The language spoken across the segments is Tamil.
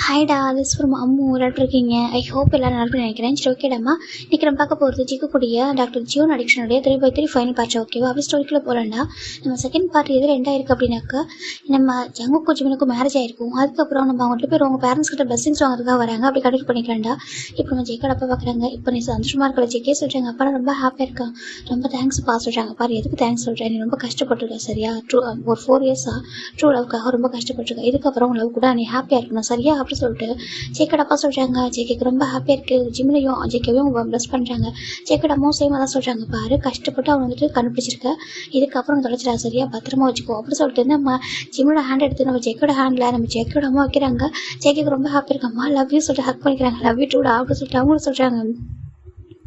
ஹாய்டா, திஸ் ஃப்ரம் அம்மு. எல்லாரும் இருக்கீங்க? ஐ ஹோப் எல்லாரும் நல்லா இருக்குன்னு நினைக்கிறேன். சரி, ஓகேடாமா. இன்னைக்கு நம்ம பார்க்க போகிறது ஜிக்கக்கூடிய டாக்டர் ஜியோன் அடிக்ஷனுடைய 3/3 ஃபைனல் பார்ட். ஓகேவா? அப்படி ஸ்டோரிக்குள்ள போகலாம்டா. நம்ம செகண்ட் பார்ட் எதில் எண்டாயிருக்கு அப்படின்னாக்கா, நம்ம ஜங்குக்கும் ஜிமினுக்கும் மேரேஜ் ஆயிருக்கும். அதுக்கப்புறம் நம்ம அவங்கள்ட்ட போய் அவங்க பேரண்ட்ஸ் கிட்ட பிளஸிங்ஸ் வாங்குறதுக்காக வராங்க. அப்படி கண்டிப்பாக பண்ணிக்கலாம்டா. இப்போ நம்ம ஜெய்கோட அப்பா பார்க்குறாங்க. இப்போ நீ சந்தோஷமா இருக்கிற ஜெய்கே சொல்கிறாங்க. அப்பா ரொம்ப ஹாப்பியாக இருக்கான், ரொம்ப தேங்க்ஸ் பா சொல்கிறாங்க. பாரு, எதுக்கு தேங்க்ஸ் சொல்கிறேன், நீ ரொம்ப கஷ்டப்பட்டுருக்க சரியா? ஒரு 4 இயர்ஸாக ட்ரூ லவ்க்காக ரொம்ப கஷ்டப்பட்டுருக்க. இதுக்கப்புறம் லவ் கூட நீ ஹாப்பியாக இருக்கணும் சரியா? அப்படி சொல்லிட்டு ஜேக்கோட அப்பா சொல்கிறாங்க. ஜேகேக்கு ரொம்ப ஹாப்பியாக இருக்குது. ஜிமினையும் ஜேகேவையும் ப்ளஸ் பண்ணுறாங்க. ஜேக்கோட அம்மாவும் சேமாக தான் சொல்கிறாங்க. பாரு, கஷ்டப்பட்டு அவன் வந்துட்டு கண்டுபிடிச்சிருக்க, இதுக்கப்புறம் தொலைச்சிடா சரியா? பத்திரமா வச்சுக்கோ அப்படி சொல்லிட்டு நம்ம ஜிமினோட ஹேண்ட் எடுத்து நம்ம ஜேக்கோட ஹேண்டில் நம்ம ஜேக்கோட அம்மா வைக்கிறாங்க. ஜேகேக்கு ரொம்ப ஹாப்பியாக இருக்காம்மா. லவ் யூ சொல்லிட்டு ஹக் பண்ணிக்கிறாங்க. லவ் யூ டூடா அப்படின்னு சொல்லிட்டு அவங்களும் சொல்கிறாங்க.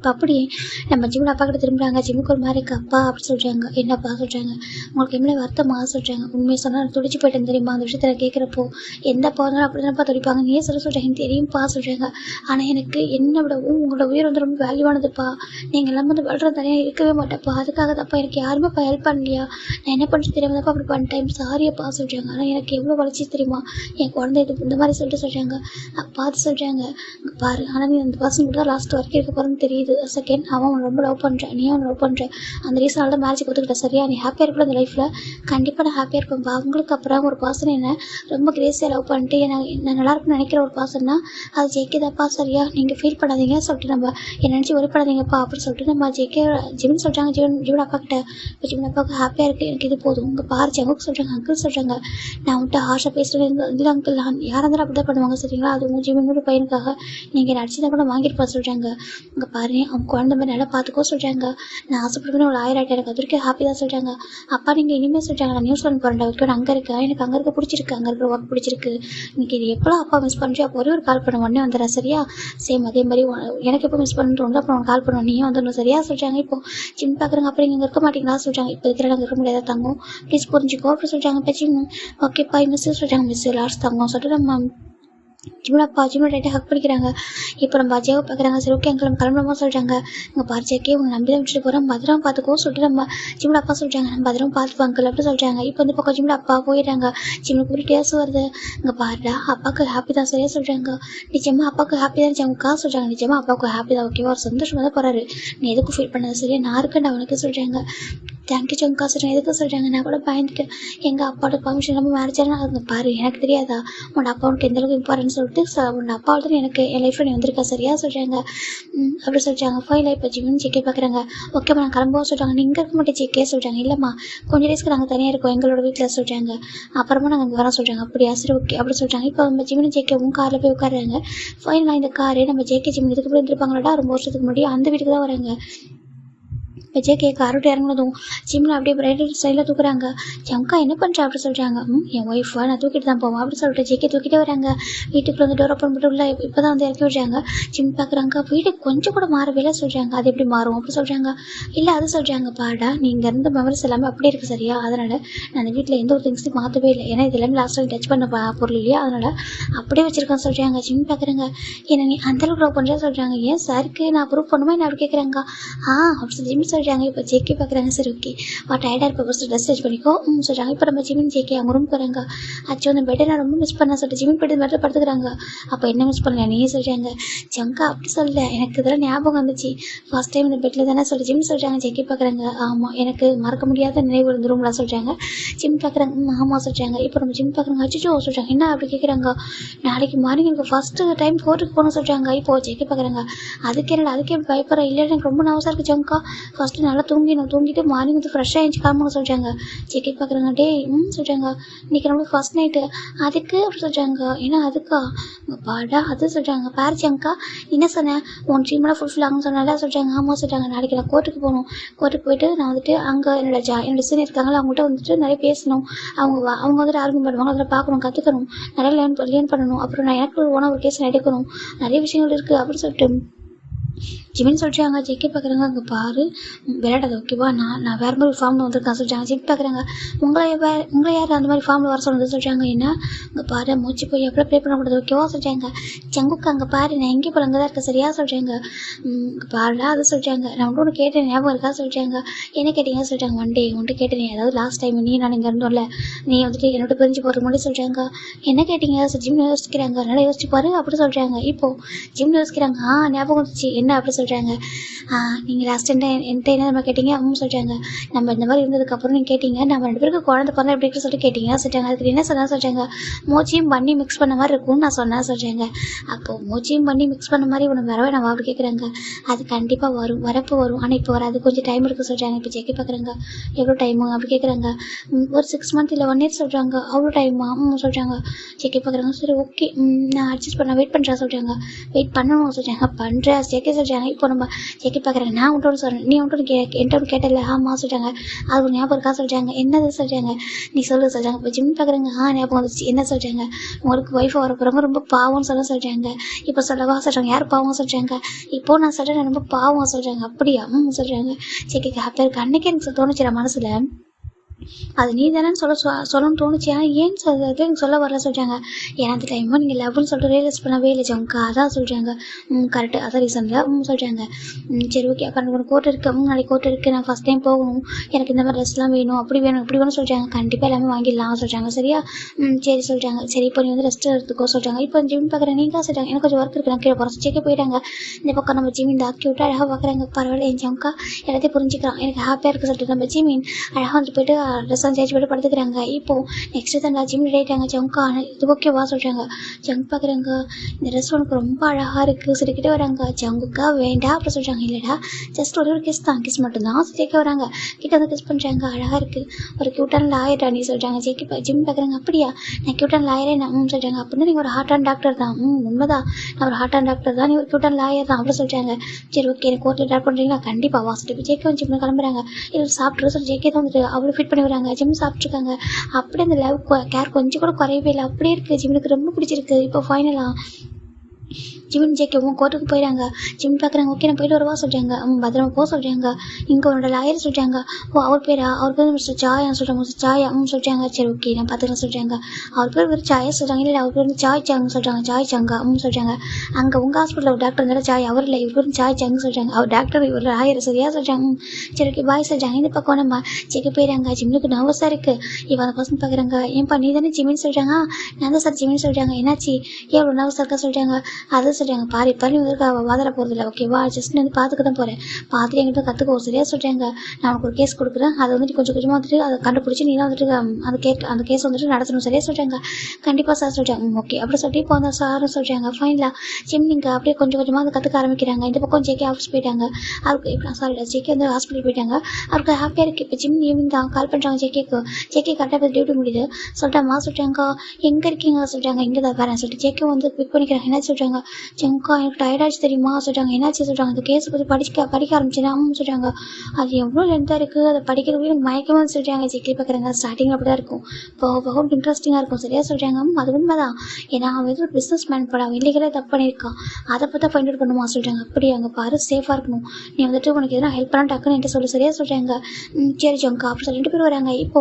இப்போ அப்படியே நம்ம ஜிம்மில் அப்பா கிட்ட திரும்புகிறாங்க. ஜிம்முக்கு ஒரு மாதிரி இருக்கு அப்பா அப்படி சொல்கிறாங்க. என்னப்பா சொல்கிறாங்க? உங்களுக்கு எவ்வளோ வருத்தமாக சொல்கிறாங்க. உண்மையை சொன்னால் துடிச்சு போயிட்டேன் தெரியுமா? அந்த விஷயத்தில் கேட்குறப்போ எந்த அப்பா இருந்தாலும் அப்படி தானப்பா துடிப்பாங்க. நீயே சொல்கிறாங்க தெரியும்ப்பா சொல்கிறாங்க. ஆனால் எனக்கு என்ன விடவும் உங்களோட உயிர் வந்து ரொம்ப வேல்யூவானதுப்பா. நீங்கள் எல்லாம் வந்து வளர்ற தனியாக இருக்கவே மாட்டேப்பா. அதுக்காக தான்ப்பா எனக்கு யாருமே இப்போ ஹெல்ப் பண்ணலையா? நான் என்ன பண்ணுறது தெரியாமதாப்பா அப்படி பண்ணிட்டேன், சாரியப்பா சொல்கிறாங்க. ஆனால் எனக்கு எவ்வளோ வளர்ச்சி தெரியுமா என் குழந்தை இது இந்த மாதிரி சொல்லிட்டு சொல்கிறாங்க. பார்த்து சொல்கிறாங்க. பாரு, ஆனால் நீ அந்த பர்சன் கூட தான் லாஸ்ட் வரைக்கும் இருக்க போகிறேன்னு தெரியுது. செகண்ட் அவன் ரொம்ப லவ் பண்ணுறேன், நீ அவன் லவ் பண்ணுற. அந்த ரீசனால தான் மேரேஜ் கொடுத்துக்கிட்ட சரியா? நீ ஹாப்பியாக இருப்ப இந்த லைஃப்பில். கண்டிப்பாக நான் ஹாப்பியாக இருப்பேன்ப்பா. அவங்களுக்கு அப்புறம் ஒரு பர்சன் என்ன ரொம்ப கிரேஸியாக லவ் பண்ணிட்டு நான் நல்லா இருக்குன்னு நினைக்கிற ஒரு பர்சன்னா அது ஜெயிக்குதாப்பா சரியா? நீங்கள் ஃபீல் பண்ணாதீங்க சொல்லிட்டு நம்ம என்னை நினச்சி ஒரிப்படாதீங்கப்பா அப்படின்னு சொல்லிட்டு நம்ம ஜிவன் சொல்கிறாங்க. ஜிவன் அப்பா கிட்ட இப்போ ஜிவன் அப்பாவுக்கு ஹாப்பியாக இருக்குது, எனக்கு இது போதும். உங்கள் பாரு ஜங்குக்கு சொல்கிறாங்க. அங்கிள் சொல்கிறாங்க, நான் வந்துட்டு ஹார்ஷாக பேசுகிறது இல்லை அங்கிள், யாராக இருந்தாலும் அப்படி தான் பண்ணுவாங்க சரிங்களா? அது உங்கள் ஜிவனோட பையனுக்காக நீங்கள் நடிச்சு தான் கூட வாங்கியிருப்பா சொல்கிறாங்க. இங்கே பாரு, அவங்க குழந்தை மாதிரி நல்லா பார்த்துக்கோ சொல்கிறாங்க. நான் ஆசைப்படுவேன்னு ஒரு 1000 ஆகிட்டு எனக்கு அது வரைக்கும் ஹாப்பி தான் சொல்கிறாங்க. அப்பா நீங்கள் இனிமேல் சொல்கிறாங்க, நான் நியூஸ் பண்ண போகிறேன் வரைக்கும் அங்கே இருக்கேன், எனக்கு அங்கே இருக்க பிடிச்சிருக்கு, அங்கே இருக்கிற ஒர்க் பிடிச்சிருக்கு. இன்னைக்கு இது எப்போ அப்பா மிஸ் பண்ணுறியோ அப்போ ஒரே ஒரு கால் பண்ண உடனே வந்துடுறேன் சரியா? சேம் அதே மாதிரி எனக்கு எப்போ மிஸ் பண்ணுறோம் அப்புறம் உனக்கு கால் பண்ணுவோம், நீயும் வந்துடணும் சரியா சொல்கிறாங்க. இப்போ ஜிம் பார்க்குறாங்க. அப்படி நீங்கள் இருக்க மாட்டீங்களா சொல்கிறாங்க. இப்போ இருக்கிற நாங்கள் இருக்க முடியாத தங்கும், ப்ளீஸ் புரிஞ்சுக்கோ அப்படி சொல்கிறாங்க. இப்போ ஜிம் ஓகேப்பா மிஸ் சொல்கிறாங்க. மிஸ் லாஸ்ட் தங்கம் சொல்லிட்டு நம்ம ஜிம்னப்பா ஜிம்னோட டைட்டாக ஹக் பண்ணிக்கிறாங்க. இப்போ நம்ம அஜயாவை பார்க்குறாங்க. சரி ஓகே அங்கிள் நம்ம கிளம்புறோமா சொல்கிறாங்க. இங்கே பாரிச்சாக்கே உங்களை நம்பி தான் விட்டுட்டு போகிறோம், பத்திரமா பார்த்துக்கோ சொல்லிட்டு நம்ம ஜிம்ல அப்பா சொல்கிறாங்க. நம்ம பத்திரமா பார்த்துப்போம் அங்கிள் அப்படி சொல்கிறாங்க. இப்போ வந்து பக்கம் ஜிம்ல அப்பா போயிடுறாங்க. ஜிம்முக்கு ஒரு டேஸ் வருது. இங்கே பாருடா அப்பாவுக்கு ஹாப்பி தான் சரியா சொல்கிறாங்க. நிச்சயமாக அப்பாவுக்கு ஹாப்பி தான் ஜமுக்கா சொல்கிறாங்க. நிச்சயமாக அப்பாவுக்கு ஹாப்பி தான் ஓகேவா, ஒரு சந்தோஷமாக தான் போகிறாரு. நீ எதுக்கும் ஃபீல் பண்ணது சரியா? நான் இருக்கேன்டா அவனுக்கு சொல்கிறாங்க. தேங்க்யூ ஜங்கா சொல்கிறேன். எதுக்கு சொல்கிறாங்க? நான் கூட பயந்துட்டேன், எங்கள் அப்பாவோட பர்மிஷன் நம்ம மேரேஜ் ஆனால் அதுங்க பாரு எனக்கு தெரியாதா உன்னோட அப்பா உனக்கு எந்தளவுக்கு இம்பார்ட்டன்ட் சொல்லிட்டு உன்னோட அப்பா தான் எனக்கு என் லைஃப்பில் நீ வந்திருக்கா சரியா சொல்கிறாங்க. அப்படி சொல்கிறாங்க. ஃபைல் இப்போ ஜிம்னு ஜெக்கே பார்க்குறாங்க. ஓகேம்மா நான் கிளம்புவோம் சொல்கிறாங்க. நீங்கள் இருக்க மாட்டேன் ஜெக்கே சொல்கிறாங்க. இல்லைம்மா கொஞ்சம் டேஸ்க்கு நாங்கள் தனியாக இருக்கோம் எங்களோட வீட்டில் சொல்கிறாங்க. அப்புறமா நாங்கள் இங்கே வரோம் சொல்கிறாங்க. அப்படியா சரி ஓகே அப்படி சொல்கிறாங்க. இப்போ நம்ம ஜிம்னு ஜெக்கேவும் காரில் போய் உட்காடுறாங்க. ஃபைனலாக இந்த காரு நம்ம ஜேகே ஜிம் இதுக்கு போய் இருந்திருப்பாங்களாடா ரொம்ப வருஷத்துக்கு முன்னாடி அந்த வீட்டுக்கு தான் வராங்க. இப்போ ஜேகே காரோட்டு இறங்கினதும் ஜிம்மில் அப்படியே பிரைடல் ஸ்டைலில் தூக்குறாங்க. ஜங்கா என்ன பண்ணுறா அப்படி சொல்கிறாங்க. என் ஒய்ஃபா நான் தூக்கிட்டு தான் போவோம் அப்படி சொல்லிட்டு ஜேகே தூக்கிட்டே வராங்க. வீட்டுக்குள்ள வந்து டோர் ஓப்பன் பண்ணிட்டு உள்ள இப்போ தான் வந்து இறக்கி விடுறாங்க. ஜிம் பார்க்குறாங்க. வீட்டுக்கு கொஞ்சம் கூட மாறவே சொல்கிறாங்க. அது எப்படி மாறும் அப்படி சொல்கிறாங்க. இல்லை அது சொல்கிறாங்க. பாடா நீங்கள் இருந்த மெமரிஸ் எல்லாமே அப்படியே இருக்குது சரியா? அதனால் நான் அந்த வீட்டில் எந்த ஒரு திங்ஸையும் மாற்றவே இல்லை, ஏன்னா இது எல்லாமே லாஸ்ட் டைம் டச் பண்ண பொருள் இல்லையா, அதனால் அப்படியே வச்சுருக்கேன் சொல்கிறாங்க. ஜிம் பார்க்குறாங்க. என்ன நீ அந்தளவுக்கு லவ் பண்ணுறேன்னு சொல்கிறாங்க. ஏன் சாருக்கு நான் ப்ரூவ் பண்ணுமா என்ன அப்படி கேட்குறாங்க. அப்படி சொல்லி ஜிம் சொல்கிறாங்க. இப்போ ஜேகே பார்க்குறாங்க. சரி ஓகே டயர்டாக இருப்ப ஃபஸ்ட்டு ட்ரெஸ் சேஞ்ச் பண்ணிக்கோ சொல்கிறாங்க. இப்போ நம்ம ஜிமின் ஜேகே அவங்க ரூம் போகிறாங்க. ஆச்சு அந்த பெட்டை நான் ரொம்ப மிஸ் பண்ணேன் சொல்லிட்டு ஜிமின் பெட்டு மட்டும் படுத்துக்கிறாங்க. அப்போ என்ன மிஸ் பண்ணல நீ சொல்கிறாங்க. ஜங்கா அப்படி சொல்லல, எனக்கு இதெல்லாம் ஞாபகம் வந்துச்சு, ஃபர்ஸ்ட் டைம் இந்த பெட்டில் தானே சொல்லி ஜிம் சொல்கிறாங்க. ஜேகே பார்க்குறாங்க. ஆமாம் எனக்கு மறக்க முடியாத நினைவு இருந்த ரூம்லாம் சொல்கிறாங்க. ஜிம் பார்க்குறாங்க. ஆமாம் சொல்கிறாங்க. இப்போ நம்ம ஜிம் பார்க்குறாங்க. அச்சோ சொல்கிறாங்க. என்ன அப்படி கேட்குறாங்க. நாளைக்கு மார்னிங் எனக்கு ஃபஸ்ட்டு டைம் கோர்ட்டுக்கு போகணும் சொல்கிறாங்க. இப்போ ஜேகே பார்க்குறாங்க. அதுக்கு என்னடா அதுக்கு எப்படி பயப்படுற? இல்லை எனக்கு ரொம்ப நவசாக இருக்குது ஜங்கா, ஃபஸ்ட்டு நல்லா தூங்கிட்டு மார்னிங் வந்து ஃப்ரெஷ்ஷாக எழுந்து கிளம்புங்க சொல்கிறாங்க. ஜெக்கெட் பார்க்குறாங்க. டே சொல்கிறாங்க. இன்றைக்கி நம்மளுக்கு ஃபஸ்ட் நைட்டு அதுக்கு அப்படி சொல்கிறாங்க. ஏன்னா அதுக்கா பாடா அது சொல்கிறாங்க. பாரிச்சாங்கக்கா என்ன சொன்னேன் உன் ட்ரீமெல்லாம் ஃபுல்ஃபில் ஆகும்னு சொன்னால சொல்கிறாங்க. ஆமாம் சொல்கிறாங்க. நாளைக்கு நான் கோர்ட்டுக்கு போகணும், கோர்ட்டுக்கு போயிட்டு நான் வந்துட்டு அங்கே என்னோட சீனியர் இருக்காங்களா அவங்கள்ட்ட வந்துட்டு நிறைய பேசணும், அவங்க வந்துட்டு ஆர்கியூ பண்ணுவாங்க, அதில் பார்க்கணும், கற்றுக்கணும், நிறைய லேர்ன் பண்ணணும். அப்புறம் நான் எனக்கு ஒரு கேஸ் எடுக்கணும், நிறைய விஷயங்கள் இருக்குது அப்படின்னு சொல்லிட்டு ஜிமின் சொல்லிட்டாங்க. ஜெக்கி பார்க்குறாங்க, அங்கே பாரு விளையாடாது ஓகேவா, நான் வேறு மாதிரி ஃபார்மில் வந்திருக்கேன் சொல்லிட்டாங்க. ஜெக்கி பார்க்குறாங்க, உங்களை யார் அந்த மாதிரி ஃபார்மில் வர சொன்னது சொல்லிட்டாங்க. என்ன அங்கே பாரு மூச்சு போய் எப்போ ப்ளே பண்ணக்கூடாது ஓகேவா சொல்லிட்டாங்க. ஜங்குக்கு அங்கே பாரு நான் எங்கே போல அங்கே தான் இருக்கேன் சரியா சொல்லிட்டாங்க. பாருடா அது சொல்லிட்டாங்க. நான் ஒன்று கேட்டேன் ஞாபகம் இருக்கா சொல்லிட்டாங்க. என்ன கேட்டீங்க சொல்லிட்டாங்க. உன்ட்டு கேட்டேன், அதாவது லாஸ்ட் டைம் நீ நான் இங்கே இருந்தோம்ல, நீ வந்துட்டு என்னோட பிரிஞ்சு போகிறதுக்கு முன்னாடி சொல்லிட்டாங்க. என்ன கேட்டீங்க ஜிம் யோசிக்கிறாங்க. நல்லா யோசிச்சு பாரு அப்படி சொல்கிறாங்க. இப்போது ஜிம் யோசிக்கிறாங்க. ஞாபகம் வந்துச்சு என்ன அப்படி சொல்கிறாங்க. நீங்கள் லாஸ்ட் டைம் என்கிட்ட என்ன நம்ம கேட்டீங்க சொல்லிட்டாங்க. நம்ம இந்த மாதிரி இருந்ததுக்கப்புறம் நீங்கள் கேட்டீங்க நம்ம 2 பேருக்கு குழந்தை பிறந்தா எப்படி இருக்குன்னு சொல்லிட்டு கேட்டீங்க சொல்லிட்டாங்க. அதுக்கு என்ன சொன்னா சொல்லிட்டாங்க. மோச்சியும் பண்ணி மிக்ஸ் பண்ண மாதிரி இருக்கும்னு நான் சொன்னேன் சொல்கிறாங்க. அப்போது மோச்சியும் பண்ணி மிக்ஸ் பண்ண மாதிரி உனக்கு வரவே நான் அப்படி கேட்குறாங்க. அது கண்டிப்பாக வரும், வரப்போ வரும், ஆனால் இப்போ வராது, கொஞ்சம் டைம் இருக்குது சொல்கிறாங்க. இப்போ செக் பார்க்குறாங்க. எவ்வளோ டைமு அப்படி கேட்குறாங்க. ஒரு 6 மந்த் இல்லை 1 இயர் சொல்கிறாங்க. அவ்வளோ டைமா சொல்கிறாங்க. செக் பார்க்குறாங்க. சரி ஓகே நான் அட்ஜஸ்ட் பண்ண வெயிட் பண்ணுறேன் சொல்கிறாங்க. வெயிட் பண்ணணும் சொல்கிறாங்க. பண்ணுறேன் செக்கே சொல்கிறாங்க. இப்போ நம்ம செக் பார்க்குறாங்க. நான் உன்ட்டு சொல்கிறேன், நீ உன்ட்டு என்கிட்ட ஒன்று கேட்டல ஆமாம் சொல்கிறாங்க. அது ஒரு ஞாபகம் இருக்கா சொல்கிறாங்க. என்னது சொல்கிறாங்க. நீ சொல்லு சொல்கிறாங்க. இப்போ ஜிம் பார்க்குறாங்க. ஞாபகம் வந்துச்சு என்ன சொல்கிறாங்க. உங்களுக்கு ஒய்ஃபை வர போகிறவங்க ரொம்ப பாவம்னு சொல்கிறாங்க. இப்போ சொல்லவா சொல்கிறாங்க. யார் பாவம் சொல்கிறாங்க. இப்போ நான் சொல்கிறேன் ரொம்ப பாவம் சொல்கிறாங்க. அப்படியா சொல்கிறாங்க. சரி ஹாப்பியாக இருக்கு. அன்னைக்கு எனக்கு தோணுச்சு மனசில் அது நீ தானே சொல்லணும்னு தோணுச்சு. ஆனால் ஏன்னு சொல்றது எனக்கு சொல்ல வரல சொல்கிறாங்க. ஏன்னா அந்த டைமும் நீங்கள் லவ்னு சொல்லிட்டு ரியலைஸ் பண்ணவே இல்லை ஜம்கா அதான் சொல்கிறாங்க. கரெக்டு அதான் ரீசனில் சொல்கிறாங்க. சரி ஓகே அப்போ எனக்கு கோர்ட் இருக்குது, நாளைக்கு கோர்ட் இருக்குது, நான் ஃபஸ்ட் டைம் போகணும், எனக்கு இந்த மாதிரி ட்ரெஸ்லாம் வேணும், அப்படி வேணும் இப்படி வேணும்னு சொல்கிறாங்க. கண்டிப்பாக எல்லாமே வாங்கிடலாம் சொல்கிறாங்க. சரியா சரி சொல்கிறாங்க. சரி இப்போ நீ வந்து ரெஸ்ட் எடுத்துக்கோ சொல்கிறாங்க. இப்போ ஜிம் பார்க்குறேன் நீங்கள் சொல்கிறாங்க. எனக்கு கொஞ்சம் ஒர்க் இருக்குது, நான் கீழே போகிறேன் செக்கே போயிட்டாங்க. இந்த பக்கம் நம்ம ஜிமின் ஆக்கி விட்டு அழகாக பார்க்குறாங்க. பரவாயில்ல என் ஜம்கா எல்லாத்தையும் புரிஞ்சுக்கிறான், எனக்கு ஹாப்பியாக இருக்குது சொல்லிட்டு நம்ம ஜிமின் அழகாக வந்து போயிட்டு ட்ரெஸ் சேஞ்ச் பண்ணி படுத்துக்கிறாங்க. இப்போது நெக்ஸ்ட்டு தான் ஜிம் ரெடி ஆகிட்டாங்க. ஜங்கா இது ஓகேவா சொல்கிறாங்க. ஜங்க் பார்க்குறாங்க. இந்த ட்ரெஸ் உனக்கு ரொம்ப அழகாக இருக்குது சொல்லிக்கிட்டே வராங்க. ஜங்குக்கா வேண்டாம் அப்படி சொல்கிறாங்க. இல்லைடா ஜஸ்ட் ஒரு கிஸ் தான், கிஸ் மட்டும்தான் கேட்க வராங்க. கிட்ட வந்து கிஸ் பண்ணுறாங்க. அழகாக இருக்குது, ஒரு க்யூட்டான லாயர்டா நீ சொல்கிறாங்க. ஜிம் பார்க்குறாங்க. அப்படியா நான் க்யூட்டான லாயரே நான் சொல்கிறாங்க. அப்படின்னா நீங்கள் ஒரு ஹார்ட் அண்ட் டாக்டர் தான். உண்மைதான் நான் ஒரு ஹார்ட் அண்ட் டாக்டர் தான், நீ ஒரு க்யூட்டான லாயர் தான் அப்படி சொல்கிறாங்க. சரி ஓகே எனக்கு கோர்ட்டில் ட்ராப் பண்ணுறீங்களா. கண்டிப்பாக வாசிட்டு ஜேக்கே வந்து ஜிம்மில் கிளம்புறாங்க. இது சாப்பிட்டு சொல்லி ஜேக்கே தான் வந்துட்டு அவ்வளோ ஃபிட் பண்ணி வராங்க. ஜிம் சாப்பிட்ருக்காங்க. அப்படியே அந்த லவ் கேர் கொஞ்சம் கூட குறையவே இல்லை, அப்படியே இருக்குது. ஜிம்முக்கு ரொம்ப பிடிச்சிருக்கு. இப்போ ஃபைனலாக ஜிமின் ஜேக்கவும் கோர்ட்டுக்கு போயிடாங்க. ஜிம் பார்க்குறாங்க. ஓகே நான் போயிட்டு வரவா சொல்கிறாங்க. பத்திரமா போக சொல்கிறாங்க. இங்கே உன்னோட லாயர் சொல்கிறாங்க. அவர் பேரா, அவர் பேர் மிஸ்டர் சாயா சொல்கிறாங்க. மிஸ்டர் சாயா சொல்கிறாங்க. சரி ஓகே நான் பார்த்துக்கலாம் சொல்கிறாங்க. அவர் பேர் வேறு சாயா சொல்கிறாங்க. இல்லை அவர் பேர் வந்து சாய் சாங் சொல்கிறாங்க. சாய் சாங்கா சொல்கிறாங்க. அங்கே உங்கள் ஹாஸ்பிட்டலில் ஒரு டாக்டர் இருந்தாலும் சாய் அவர் இல்லை, இவர் பேர் சாய் சாங் சொல்கிறாங்க. அவர் டாக்டர் இவர் லாயர் சரியா சொல்கிறாங்க. சரி ஓகே பாய் சொல்கிறாங்க. இந்த பக்கம் நம்ம செக் போயிடாங்க. ஜிம்முக்கு நர்வஸாக இருக்குது. இப்போ அந்த பர்சன் பார்க்குறாங்க. ஏன்ப்பா நீ தானே ஜிமின் சொல்கிறாங்க. நான் தான் சார் ஜிமின் சொல்கிறாங்க. என்னாச்சு ஏன் இவ்வளோ நர்வஸாக இருக்கா சொல்கிறாங்க. அதை சொல்கிறாங்க. பாரு இப்போ நீ வந்து வாதாட போகிறது இல்லை ஓகேவா, ஜஸ்ட் வந்து பார்த்துக்க தான் போகிறேன், பார்த்துட்டு எங்கிட்ட கற்றுக்கோ சரியா சொல்கிறாங்க. நான் உனக்கு ஒரு கேஸ் கொடுக்குறேன், அதை வந்துட்டு கொஞ்சம் கொஞ்சமாக வந்துட்டு அதை கண்டுபிடிச்சி நீ தான் வந்துட்டு அந்த கேஸ் வந்துட்டு நடத்தணும் சரியா சொல்கிறாங்க. கண்டிப்பாக சார் சொல்கிறாங்க. ஓகே அப்படி சொல்லிட்டு இப்போ அந்த சாரும் சொல்கிறாங்க. ஃபைனலாக ஜிம் நீங்கள் அப்படியே கொஞ்சம் கொஞ்சமாக அதை கற்றுக்க ஆரம்பிக்கிறாங்க. இந்த பக்கம் ஜேகே ஆஃபீஸ் போயிட்டாங்க. அவருக்கு இப்போ சாரி ஜேகே வந்து ஹாஸ்பிட்டல் போயிட்டாங்க. அவருக்கு ஹாப்பியாக இருக்குது. இப்போ ஜிம் ஈவினிங் தான் கால் பண்ணுறாங்க ஜேகேக்கு. ஜேகே கரெக்டாக போய் டியூட்டி முடியுது சொல்லிட்டாமா சொல்கிறாங்க. எங்கே இருக்கீங்க சொல்கிறாங்க. இங்கே தான் வரேன் சொல்லிட்டு ஜேகே வந்து பிக் பண்ணிக்கிறாங்க. என்ன சொல்கிறாங்க. ஜங்கா எனக்கு டயர்டாச்சு தெரியுமா சொல்கிறாங்க. என்னாச்சு சொல்கிறாங்க. அந்த கேஸை பற்றி படிக்க ஆரம்பிச்சேன் சொல்கிறாங்க. அது எவ்வளோ லென்த்தாக இருக்குது, அதை படிக்கிறதுக்கு எனக்கு மயக்கமாக சொல்கிறாங்க. ஜெக்கி பார்க்குறாங்க. ஸ்டார்டிங் அப்படி தான் இருக்கும், போக போக இன்ட்ரெஸ்டிங்காக இருக்கும் சரியா சொல்கிறாங்க. அது உண்மை தான், ஏன்னா அவன் வந்து ஒரு பிஸ்னஸ் மேன் போட அவன் இல்லைகளே தப்பு பண்ணியிருக்கான், அதை பற்றி ஃபைண்ட் அவுட் பண்ணுமா சொல்கிறாங்க. அப்படி அங்கே பாரு சேஃபாக இருக்கணும், நீ வந்துட்டு உனக்கு எதனா ஹெல்ப் பண்ணா டக்குன்னு என்கிட்ட சொல்லு சரியா சொல்கிறாங்க. சரி ஜங்கா அப்படி சொல்லி 2 பேர் வராங்க. இப்போ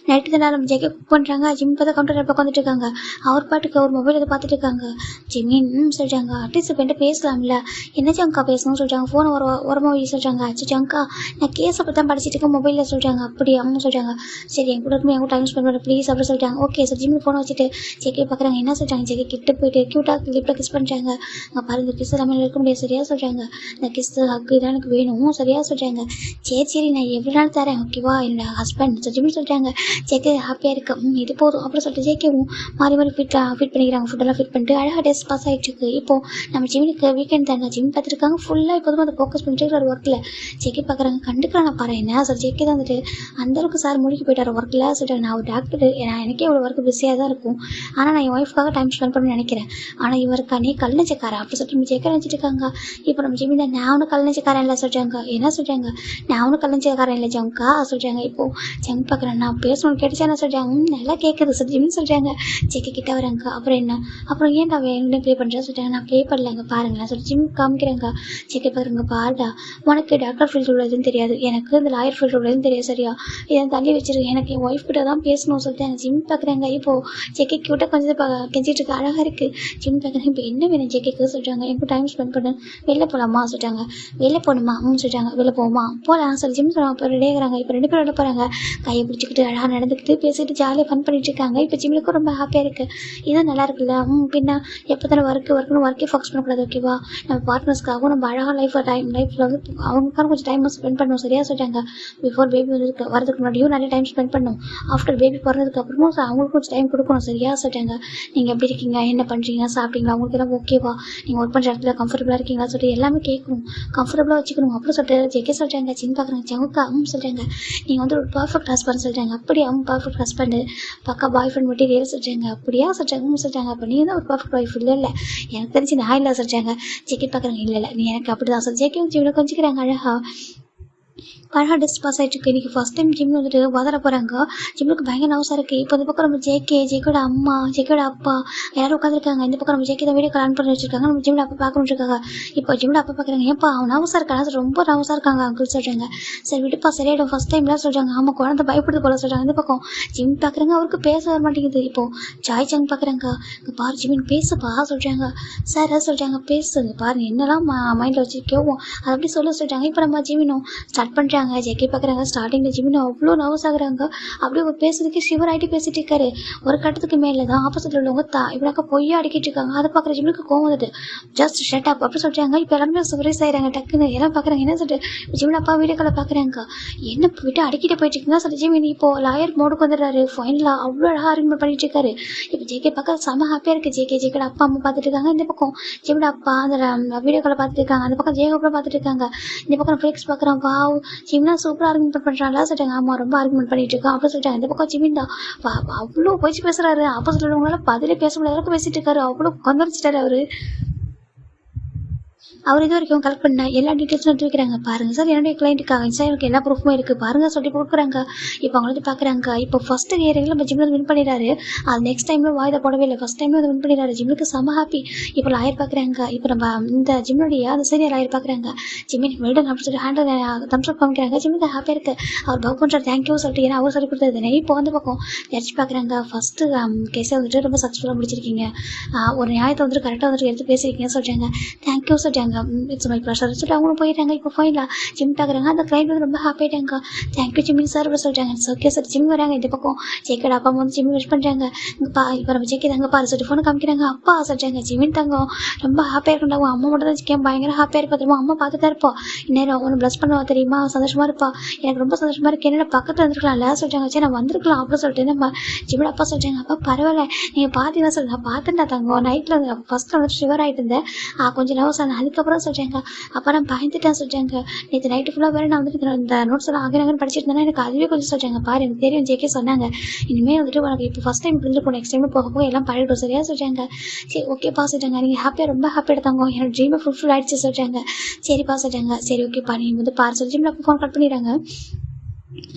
நைட்டு தான் நம்ம ஜெகே குக் பண்ணுறாங்க. ஜிம் பார்த்தா கவுண்டர் பக்கம் வந்துட்டு இருக்காங்க. அவர் பாட்டுக்கு அவர் மொபைல் அதை பார்த்துட்டு இருக்காங்க. ஜிமின் சொல்கிறாங்க. அட்லீஸ்ட் இப்போ என்கிட்ட பேசலாம்ல. என்ன ஜங்கா பேசணும்னு சொல்கிறாங்க. ஃபோனை உரமாக சொல்கிறாங்க. அச்சு ஜங்கா நான் கேஸை பற்றி தான் படிச்சுட்டு இருக்கேன் மொபைலில் சொல்கிறாங்க. அப்படி சொல்கிறாங்க. சரி என் கூட இருக்கும், என் கூட டைம் ஸ்பெண்ட் பண்ண ப்ளீஸ் அப்படி சொல்லிட்டாங்க. ஓகே சார் ஜிம்மில் ஃபோனை வச்சுட்டு ஜெகே பார்க்குறாங்க. என்ன சொல்கிறாங்க. ஜெகே கிட்ட போயிட்டு க்யூட்டாக லிப்டாக கிஸ் பண்ணுறாங்க. அங்கே பாரு இந்த கிஸ் எல்லாமே இருக்க முடியாது சரியா சொல்கிறாங்க. இந்த கிஸ் ஹக்கு தான் எனக்கு வேணும் சரியா சொல்கிறாங்க. சரி நான் எவ்வளோ நாள் தரேன் ஓகேவா என்னோட ஹஸ்பண்ட் ஜிம்னு சொல்கிறாங்க. ஜேகே ஹாப்பியாக இருக்கு. இது போதும் அப்படி சொல்லிட்டு ஜேகேவும் மாறி ஃபிட் பண்ணிக்கிறாங்க. ஃபுட்டெல்லாம் ஃபிட் பண்ணிட்டு அழகாக டேஸ்ட் பாஸ் ஆகிட்டுருக்கு. இப்போது நம்ம ஜிம்முக்கு வீக்கெண்ட் தானே ஜிம் பார்த்துருக்காங்க. ஃபுல்லாக இப்போதும் அதை ஃபோக்கஸ் பண்ணிட்டு இருக்கிற ஒர்க்கில் ஜேகே பார்க்குறாங்க. கண்டுக்கிறான் நான் பாரு என்ன சார். ஜேகே தான் வந்துட்டு அந்தளவுக்கு சார் முடிக்க போயிட்டார் ஒர்க்கில் சொல்லிட்டு. நான் ஒரு டாக்டர், நான் எனக்கே இவ்வளோ ஒர்க்கு பிஸியாக தான் இருக்கும், ஆனால் நான் என் ஒய்ஃப்காக டைம் ஸ்பெண்ட் பண்ணணும்னு நினைக்கிறேன். ஆனால் இவருக்கா நீ கல் நெஞ்சக்காரன் அப்படி சொல்லிட்டு நம்ம ஜேகே நினச்சிட்டு இருக்காங்க. இப்போ நம்ம ஜிம்மில் நான் ஒன்றும் கல் நெஞ்சக்காரன் இல்லை சொல்கிறாங்க. என்ன சொல்கிறாங்க. நான் ஒன்றும் கல் நெஞ்சக்காரன் இல்லை ஜங்கா சொல்கிறாங்க. இப்போது ஜங்க் பார்க்குறேன். நான் நான் பேசணும்னு கேட்டுச்சா என்ன சொல்கிறாங்க, நல்லா கேட்குது சார் ஜிம்னு சொல்கிறாங்க. ஜேகே கிட்ட வராங்க. அப்புறம் என்ன, அப்புறம் ஏன்டா என்ன ப்ளே பண்ணுறேன்னு சொல்லிட்டாங்க. நான் ப்ளே பண்ணலங்க பாருங்களேன் சொல்லி ஜிம் காமிக்கிறாங்க. ஜேகே பாருங்க, பாருடா உனக்கு டாக்டர் ஃபீல்டு உள்ளதுன்னு தெரியாது, எனக்கு இந்த லாயர் ஃபீல்டு உள்ளதுன்னு தெரியாது சரியா, இதை தள்ளி வச்சிரு, எனக்கு என் ஒய்ஃப் கிட்ட தான் பேசணும்னு சொல்லிட்டாங்க. ஜிம் பார்க்குறாங்க. இப்போது ஜேகே கிட்ட கொஞ்சம் கெஞ்சிட்டு இருக்கு, அழகாக இருக்குது. ஜிம் பார்க்குறேன். இப்போ என்ன வேணும் ஜேகேக்கு சொல்லிட்டாங்க. எனக்கு டைம் ஸ்பெண்ட் பண்ணு, வெளில போகலாமா சொல்லிட்டாங்க. வெளில போகணுமா சொல்லிட்டாங்க. வெளில போகுமா போகலாம் சொல்லி ஜிம் சொல்லுவாங்க. இப்போ ரெடி ஆகிறாங்க. இப்போ 2 பேரும் வெளில போகிறாங்க. கையை பிடிச்சிக்கிட்டு அழகாக நடந்துக்கிட்டு பேசிட்டு ஜாலியாக ஃபன் பண்ணிட்டு இருக்காங்க. இப்போ ஜிம்முக்கும் ரொம்ப ஹாப்பியாக இருக்குது. இதுவும் நல்லா இருக்குல்ல. பின்ன எப்போ தானே ஒர்க்கே ஃபோக்கஸ் பண்ணக்கூடாது ஓகேவா, நம்ம பார்ட்னர்ஸ்க்காகவும் நம்ம அழகாக லைஃப்பில் வந்து அவங்களுக்கான கொஞ்சம் டைம் ஸ்பெண்ட் பண்ணணும் சரியா சொல்லிட்டாங்க. பிஃபோர் பேபி வரதுக்கு முன்னாடியும் நிறைய டைம் ஸ்பெண்ட் பண்ணணும், ஆஃப்டர் பேபி பிறந்ததுக்கு அப்புறமும் அவங்களுக்கு கொஞ்சம் டைம் கொடுக்கணும் சரியா சொல்லிட்டாங்க. நீங்கள் எப்படி இருக்கீங்க, என்ன பண்ணுறீங்க, சாப்பிட்டீங்களா, உங்களுக்கு எல்லாம் ஓகேவா, நீங்கள் ஒர்க் பண்ணுற இடத்துல கம்ஃபர்டபுளாக இருக்கீங்களா சொல்லிட்டு எல்லாமே கேட்கணும், கம்ஃபர்டபுளாக வச்சுக்கணும். அப்புறம் சொல்லிட்டு ஜெகே சொல்கிறாங்க. சின்ன பார்க்குறாங்க. ஜவுக்கா சொல்கிறாங்க, நீங்கள் வந்து ஒரு பர்ஃபெக்ட் ஹஸ்பண்ட் சொல்கிறாங்க. அப்படியே அவங்க பர்ஃபெக்ட் ஹஸ்பண்டு பக்கா பாய் ஃப்ரெண்ட் மெட்டீரியல் சொல்கிறாங்க. அப்படியா சொல்கிறாங்க சொல்கிறாங்க. அப்போ நீ தான் ஒரு பர்ஃபெக்ட் ஒய்ஃப் இல்லை எனக்கு தெரிஞ்சு நான் இல்லை சொல்கிறாங்க. ஜெகே பார்க்குறாங்க. இல்லை நீ எனக்கு அப்படி தான் சொல்லி ஜெகே ஜீவனை கொஞ்சிக்கிறாங்க அழகா. அழகாக டெஸ்ட் பாஸ் ஆகிட்டு இருக்கு. இன்றைக்கி ஃபஸ்ட் டைம் ஜிம் வந்துட்டு வதர போகிறாங்க. ஜிம்முக்கு பயங்கர நவசாக இருக்குது. இப்போ இந்த பக்கம் நம்ம ஜேகேயோட அம்மா, ஜேகேயோட அப்பா எல்லாரும் உட்காந்துருக்காங்க. இந்த பக்கம் நம்ம ஜேகே தான் வீடியோ கால் ஆன் பண்ணி வச்சிருக்காங்க. நம்ம ஜிம்மில் அப்பா பார்க்கணுன்னு இருக்காங்க. இப்போ ஜிம்மில் அப்பா பார்க்குறாங்க. ஏன்ப்பா அவன் நவசாக இருக்காங்க, ரொம்ப நவசாக இருக்காங்க அங்கிள் சொல்கிறாங்க. சரி விட்டுப்பா சரியாயிடும், ஃபஸ்ட் டைம்லாம் சொல்கிறாங்க. ஆமாம் குழந்தை பயப்படுது போல சொல்கிறாங்க. இந்த பக்கம் ஜிம் பார்க்குறாங்க. அவருக்கு பேச வர மாட்டேங்குது. இப்போது ஜாய் சங் பார்க்குறாங்க. இங்கே பாரு ஜிமின் பேசுப்பா சொல்கிறாங்க. சார் சொல்கிறாங்க பேசுங்க பாரு என்னெல்லாம் மைண்டில் வச்சுருக்கோம் அதை அப்படி சொல்லிட்டாங்க. இப்போ நம்ம ஜிமினும் ஸ்டார்ட் பண்ணுறாங்க. ஜெகே பார்க்குறாங்க. ஸ்டார்டிங்கில் ஜிமின் அவ்வளோ நர்வஸ் ஆகுறாங்க. அப்படியே பேசுறதுக்கு ஷிவர் ஆகிட்டு பேசிட்டு இருக்காரு. ஒரு கட்டத்துக்கு மேலே தான் ஆப்போசிட்டில் உள்ளவங்க இப்படினாக்கா பொய்யா அடிக்கிட்டு இருக்காங்க. அதை பார்க்குற ஜிம்முக்கு கோவம் வந்துட்டு ஜஸ்ட் ஷட் அப் அப்படி சொல்கிறாங்க. இப்போ எல்லாருமே சூரியஸ் ஆயிடுறாங்க. டக்குன்னு எல்லாம் பார்க்குறாங்க. என்ன சொல்லிட்டு ஜிமின் அப்பா வீடியோ காலை பார்க்குறாங்க. என்ன விட்டு அடிக்கிட்டு போயிட்டு இருக்குன்னா சொல்லி ஜிமின் இப்போ லாயர் மோடுக்கு வந்துடுறாரு. ஃபைனலாக அவ்வளோ அழகாக ஆர்குமெண்ட் பண்ணிட்டு இருக்காரு. இப்போ ஜேகே பார்க்க செம்ம ஹாப்பியாக இருக்குது. ஜேகேட அப்பா அம்மா பார்த்துட்டு இருக்காங்க. இந்த பக்கம் ஜிமின் அப்பா அந்த வீடியோ காலை பார்த்துட்டு இருக்காங்க. அந்த பக்கம் ஜேகோப்பா பார்த்துட்டு இருக்காங்க. இந்த பக்கம் ஃபிளிக்ஸ் பார்க்குறான். வாவ் ஜிம்னா சூப்பராக ஆர்குமெண்ட் பண்ணுறாங்களா சொல்லிட்டாங்க. ஆமாம் ரொம்ப ஆர்குமெண்ட் பண்ணிட்டு இருக்கோம் அப்படின்னு சொல்லிட்டாங்க. இந்த பக்கம் ஜிமின் தான் அவ்வளோ போயிச்சு பேசுறாரு. ஆப்போசிட் உள்ளவங்களால பதிலே பேச முடியாத அளவுக்கு பேசிட்டு இருக்காரு. அவ்வளோ கொந்தளிச்சிட்டாரு அவரு. அவர் இது வரைக்கும் கலெக்ட் பண்ண எல்லா டீட்டெயில்ஸும் எடுத்து வைக்கிறாங்க. பாருங்கள் சார் என்னுடைய கிளைண்ட்டுக்காக இன்ஸ்டாகிராமுக்கு எல்லா ப்ரூஃபும் இருக்குது பாருங்கள் சொல்லி கொடுக்குறாங்க. இப்போ அவங்க வந்து பார்க்குறாங்க. இப்போ ஃபஸ்ட்டு இயரிங்கில் நம்ம ஜிம்மில் வின் பண்ணிடுறாரு. அது நெக்ஸ்ட் டைமில் வாய்தை போடவே இல்லை. ஃபஸ்ட் டைமில் வந்து வின் பண்ணிடுறாரு. ஜிம்முக்கு செம்ம ஹாப்பி. இப்போ லாயர் பார்க்குறாங்க. இப்போ நம்ம இந்த ஜிம்முடைய அந்த சீனியர் லாயர் பார்க்குறாங்க. ஜிம்மின் வெல்டன் அப்படின்னு சொல்லி ஹேண்டில் தம்ஸ் அப் காமிக்கிறாங்க. ஜிம்முக்கு ஹாப்பியாக இருக்குது. அவர் பக் பண்ணுறாரு. தேங்க்யூ சொல்லிட்டு ஏன்னா அவர் சொல்லி கொடுத்தது. இப்போ வந்து பக்கம் ஜட்ஜ் பார்க்குறாங்க. ஃபஸ்ட்டு கேஸை வந்துட்டு ரொம்ப சக்ஸஸ்ஃபுல்லாக முடிச்சிருக்கீங்க. ஒரு நியாயத்தை வந்துட்டு கரெக்டாக வந்துட்டு எடுத்து பேசியிருக்கீங்கன்னு சொல்கிறாங்க. தேங்க்யூ சொல்கிறாங்க. இட்ஸ் மை ப்ளஷர் சொல்லிட்டு அவங்களும் போயிட்டாங்க. இப்போ ஃபைனலாக ஜிம் பார்க்குறாங்க. அந்த கிளைண்ட் வந்து ரொம்ப ஹாப்பி ஆகிட்டாங்க. தேங்க்யூ ஜிம்மின் சார் அப்படி சொல்லிட்டாங்க. It's okay sir. ஜிம் வராங்க. இந்த பக்கம் ஜேகேட அப்பா வந்து ஜிம் விஷ் பண்ணுறாங்க. இப்போ நம்ம ஜேகே தாங்க பாரு சொல்லிட்டு ஃபோனை காமிக்கிறாங்க. அப்பா சொல்லிட்டாங்க. ஜிம்மின் தங்கம் ரொம்ப ஹாப்பியாக இருக்குண்டாங்க. அம்மா மட்டும் தான் ஜிக்கேன் பயங்கர ஹாப்பியாக இருப்பா தெரியுமா. அம்மா பார்த்துட்டா இருப்பா. இந்நேரம் ஒன்று ப்ளஸ் பண்ணுவா தெரியுமா. சந்தோஷமாக இருப்பா. எனக்கு ரொம்ப சந்தோஷமாக இருக்குது. என்னோட பக்கத்தில் வந்துருக்கலாம்ல சொல்லிட்டாங்க. சரி நான் வந்திருக்கலாம் அப்படின்னு சொல்லிட்டு நம்ம ஜிம்மில் அப்பா சொல்லிட்டாங்க. அப்பா பரவாயில்ல நீங்கள் பார்த்தீங்கன்னா சொல்லி நான் பார்த்துட்டா தங்கம். நைட்டில் ஃபஸ்ட்டில் வந்துட்டு ஷிவர் ஆகிட்டு இருந்தேன். கொஞ்சம் நர்வஸ் ஆனேன். அதுக்கப்புறம் சொல்லிட்டாங்க. அப்போ நான் பயந்துட்டேன் சொல்லிட்டாங்க. நேற்று நைட்டு ஃபுல்லாக வேறு நான் வந்துட்டு இந்த நோட்ஸ் எல்லாம் ஆகினாங்கன்னு படிச்சுட்டு இருந்தேன்னா எனக்கு அதுவே கொஞ்சம் சொல்லிட்டாங்க. பாரு எனக்கு தெரியும் ஜேகே சொன்னாங்க. இனிமேல் வந்துட்டு உனக்கு இப்போ ஃபஸ்ட் டைம் புரிஞ்சுக்கணும். நெக்ஸ்ட் டைம் போக எல்லாம் பழகிடும் சரியா சொல்லிட்டாங்க. சரி ஓகேப்பா சொல்லிட்டாங்க. நீங்கள் ஹாப்பியாக ரொம்ப ஹாப்பியாக எடுத்தாங்க. என்னோட ட்ரீமை ஃபுல்ஃபில் ஆகிடுச்சு சொல்லிட்டாங்க. சரிப்பா சொல்லிட்டாங்க. சரி ஓகேப்பா நீங்கள் வந்து பாரு சொல்லி ஜிம்மில் ஃபோன் கட் பண்ணிடுறாங்க.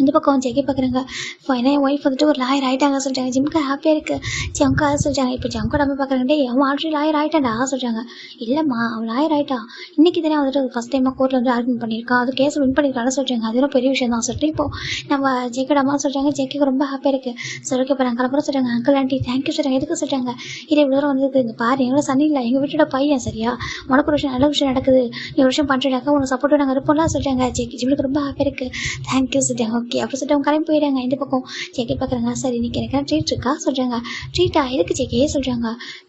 இந்த பக்கம் ஜெகே பார்க்குறாங்க. ஃபைனாக என் ஒய்ஃப் வந்துட்டு ஒரு லாயர் ஆகிட்டாங்க சொல்லிட்டாங்க. ஜிம்முக்கு ஹாப்பியாக இருக்குது. ஜங்கா சொல்லிட்டாங்க. இப்போ ஜங்கா நம்ம பார்க்குறாங்க. டே அவன் ஆல்ரெடி லாயர் ஆகிட்டான்டா சொல்லிட்டாங்க. இல்லைம்மா அவன் லாயர் ஆகிட்டா. இன்றைக்கி தானே வந்துட்டு ஃபஸ்ட் டைமாக கோர்ட்டில் வந்து ஆர்குமெண்ட் பண்ணியிருக்கான். அது கேஸ் வின் பண்ணியிருக்கான்னு சொல்லிட்டாங்க. அதுவும் பெரிய விஷயம் தான் சொல்லிட்டு இப்போ நம்ம ஜேகேட அம்மா சொல்கிறாங்க. ஜேகேக்கு ரொம்ப ஹாப்பியாக இருக்குது. சரி ஓகே இப்போ நாங்கள் கிளம்புறோம் சொல்கிறாங்க. அங்கிள் ஆண்டி தேங்க்யூ சொல்கிறாங்க. எதுக்கு சொல்லிட்டாங்க. இது இவ்வளோ தூரம் வந்து இங்கே பாரு எங்களோட சனி இல்லை எங்கள் வீட்டோட பையன் சரியா. உனக்கு ஒரு விஷயம் நல்ல விஷயம் நடக்குது. நீ ஒரு விஷயம் பண்ணுறாங்க உனக்கு சப்போர்ட்டாக நாங்கள் இருப்போம்லாம் சொல்லிட்டாங்க. ஜிம்முக்கு ரொம்ப ஹாப்பியாக இருக்குது. தேங்க்யூ சொல்லிட்டாங்க. ஓகே அப்படி சொல்லிட்டு அவங்க கிளம்பி போயிடுறாங்க. இந்த பக்கம் ஜேகே பார்க்குறாங்க. சரி இன்னைக்கு எனக்கு ட்ரீட் இருக்கா சொல்கிறாங்க. ட்ரீட்டா எதுக்கு ஜேகே சொல்கிறாங்க.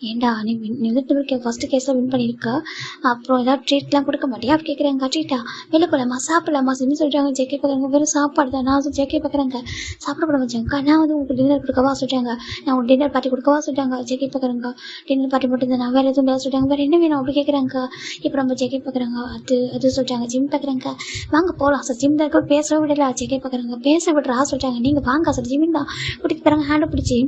ஏண்டா நீ வந்துட்டு ஃபஸ்ட்டு கேஸில் வின் பண்ணியிருக்கா அப்புறம் ஏதாவது ட்ரீட்லாம் கொடுக்க மாட்டியா அப்படி கேட்குறாங்க. ட்ரீட்டா வெளில போகலாமா சாப்பிடலாமா சின்னு சொல்கிறாங்க. ஜேகே பார்க்குறாங்க. வெறும் சாப்பாடு தான் நான் ஜேகே பார்க்குறாங்க. சாப்பிட போட வச்சாங்க. நான் வந்து உங்களுக்கு டின்னர் கொடுக்கவா சொல்லிட்டாங்க. நான் உங்களுக்கு டின்னர் பார்ட்டி கொடுக்கவா சொல்லிட்டாங்க. ஜேகே பார்க்குறாங்க. டின்னர் பார்ட்டி மட்டும் தான் நான் வேறு எதுவும் வேலை சொல்லிட்டாங்க. வேறு என்ன வேணும் அப்படி கேட்குறாங்க. இப்போ நம்ம ஜேகே பார்க்குறாங்க. அது சொல்லிட்டாங்க. ஜிம் பார்க்குறாங்க. வாங்க போகலாம் சார். ஜிம் தான் பேசவே விடல. ஜேகே பார்க்குறாங்க. பேச விடுறா சொல்லிட்டாங்க. நீங்கள் வாங்க சார் ஜிமின் தான் கூட்டிகிட்டு போகிறாங்க. ஹேண்டை பிடிச்சி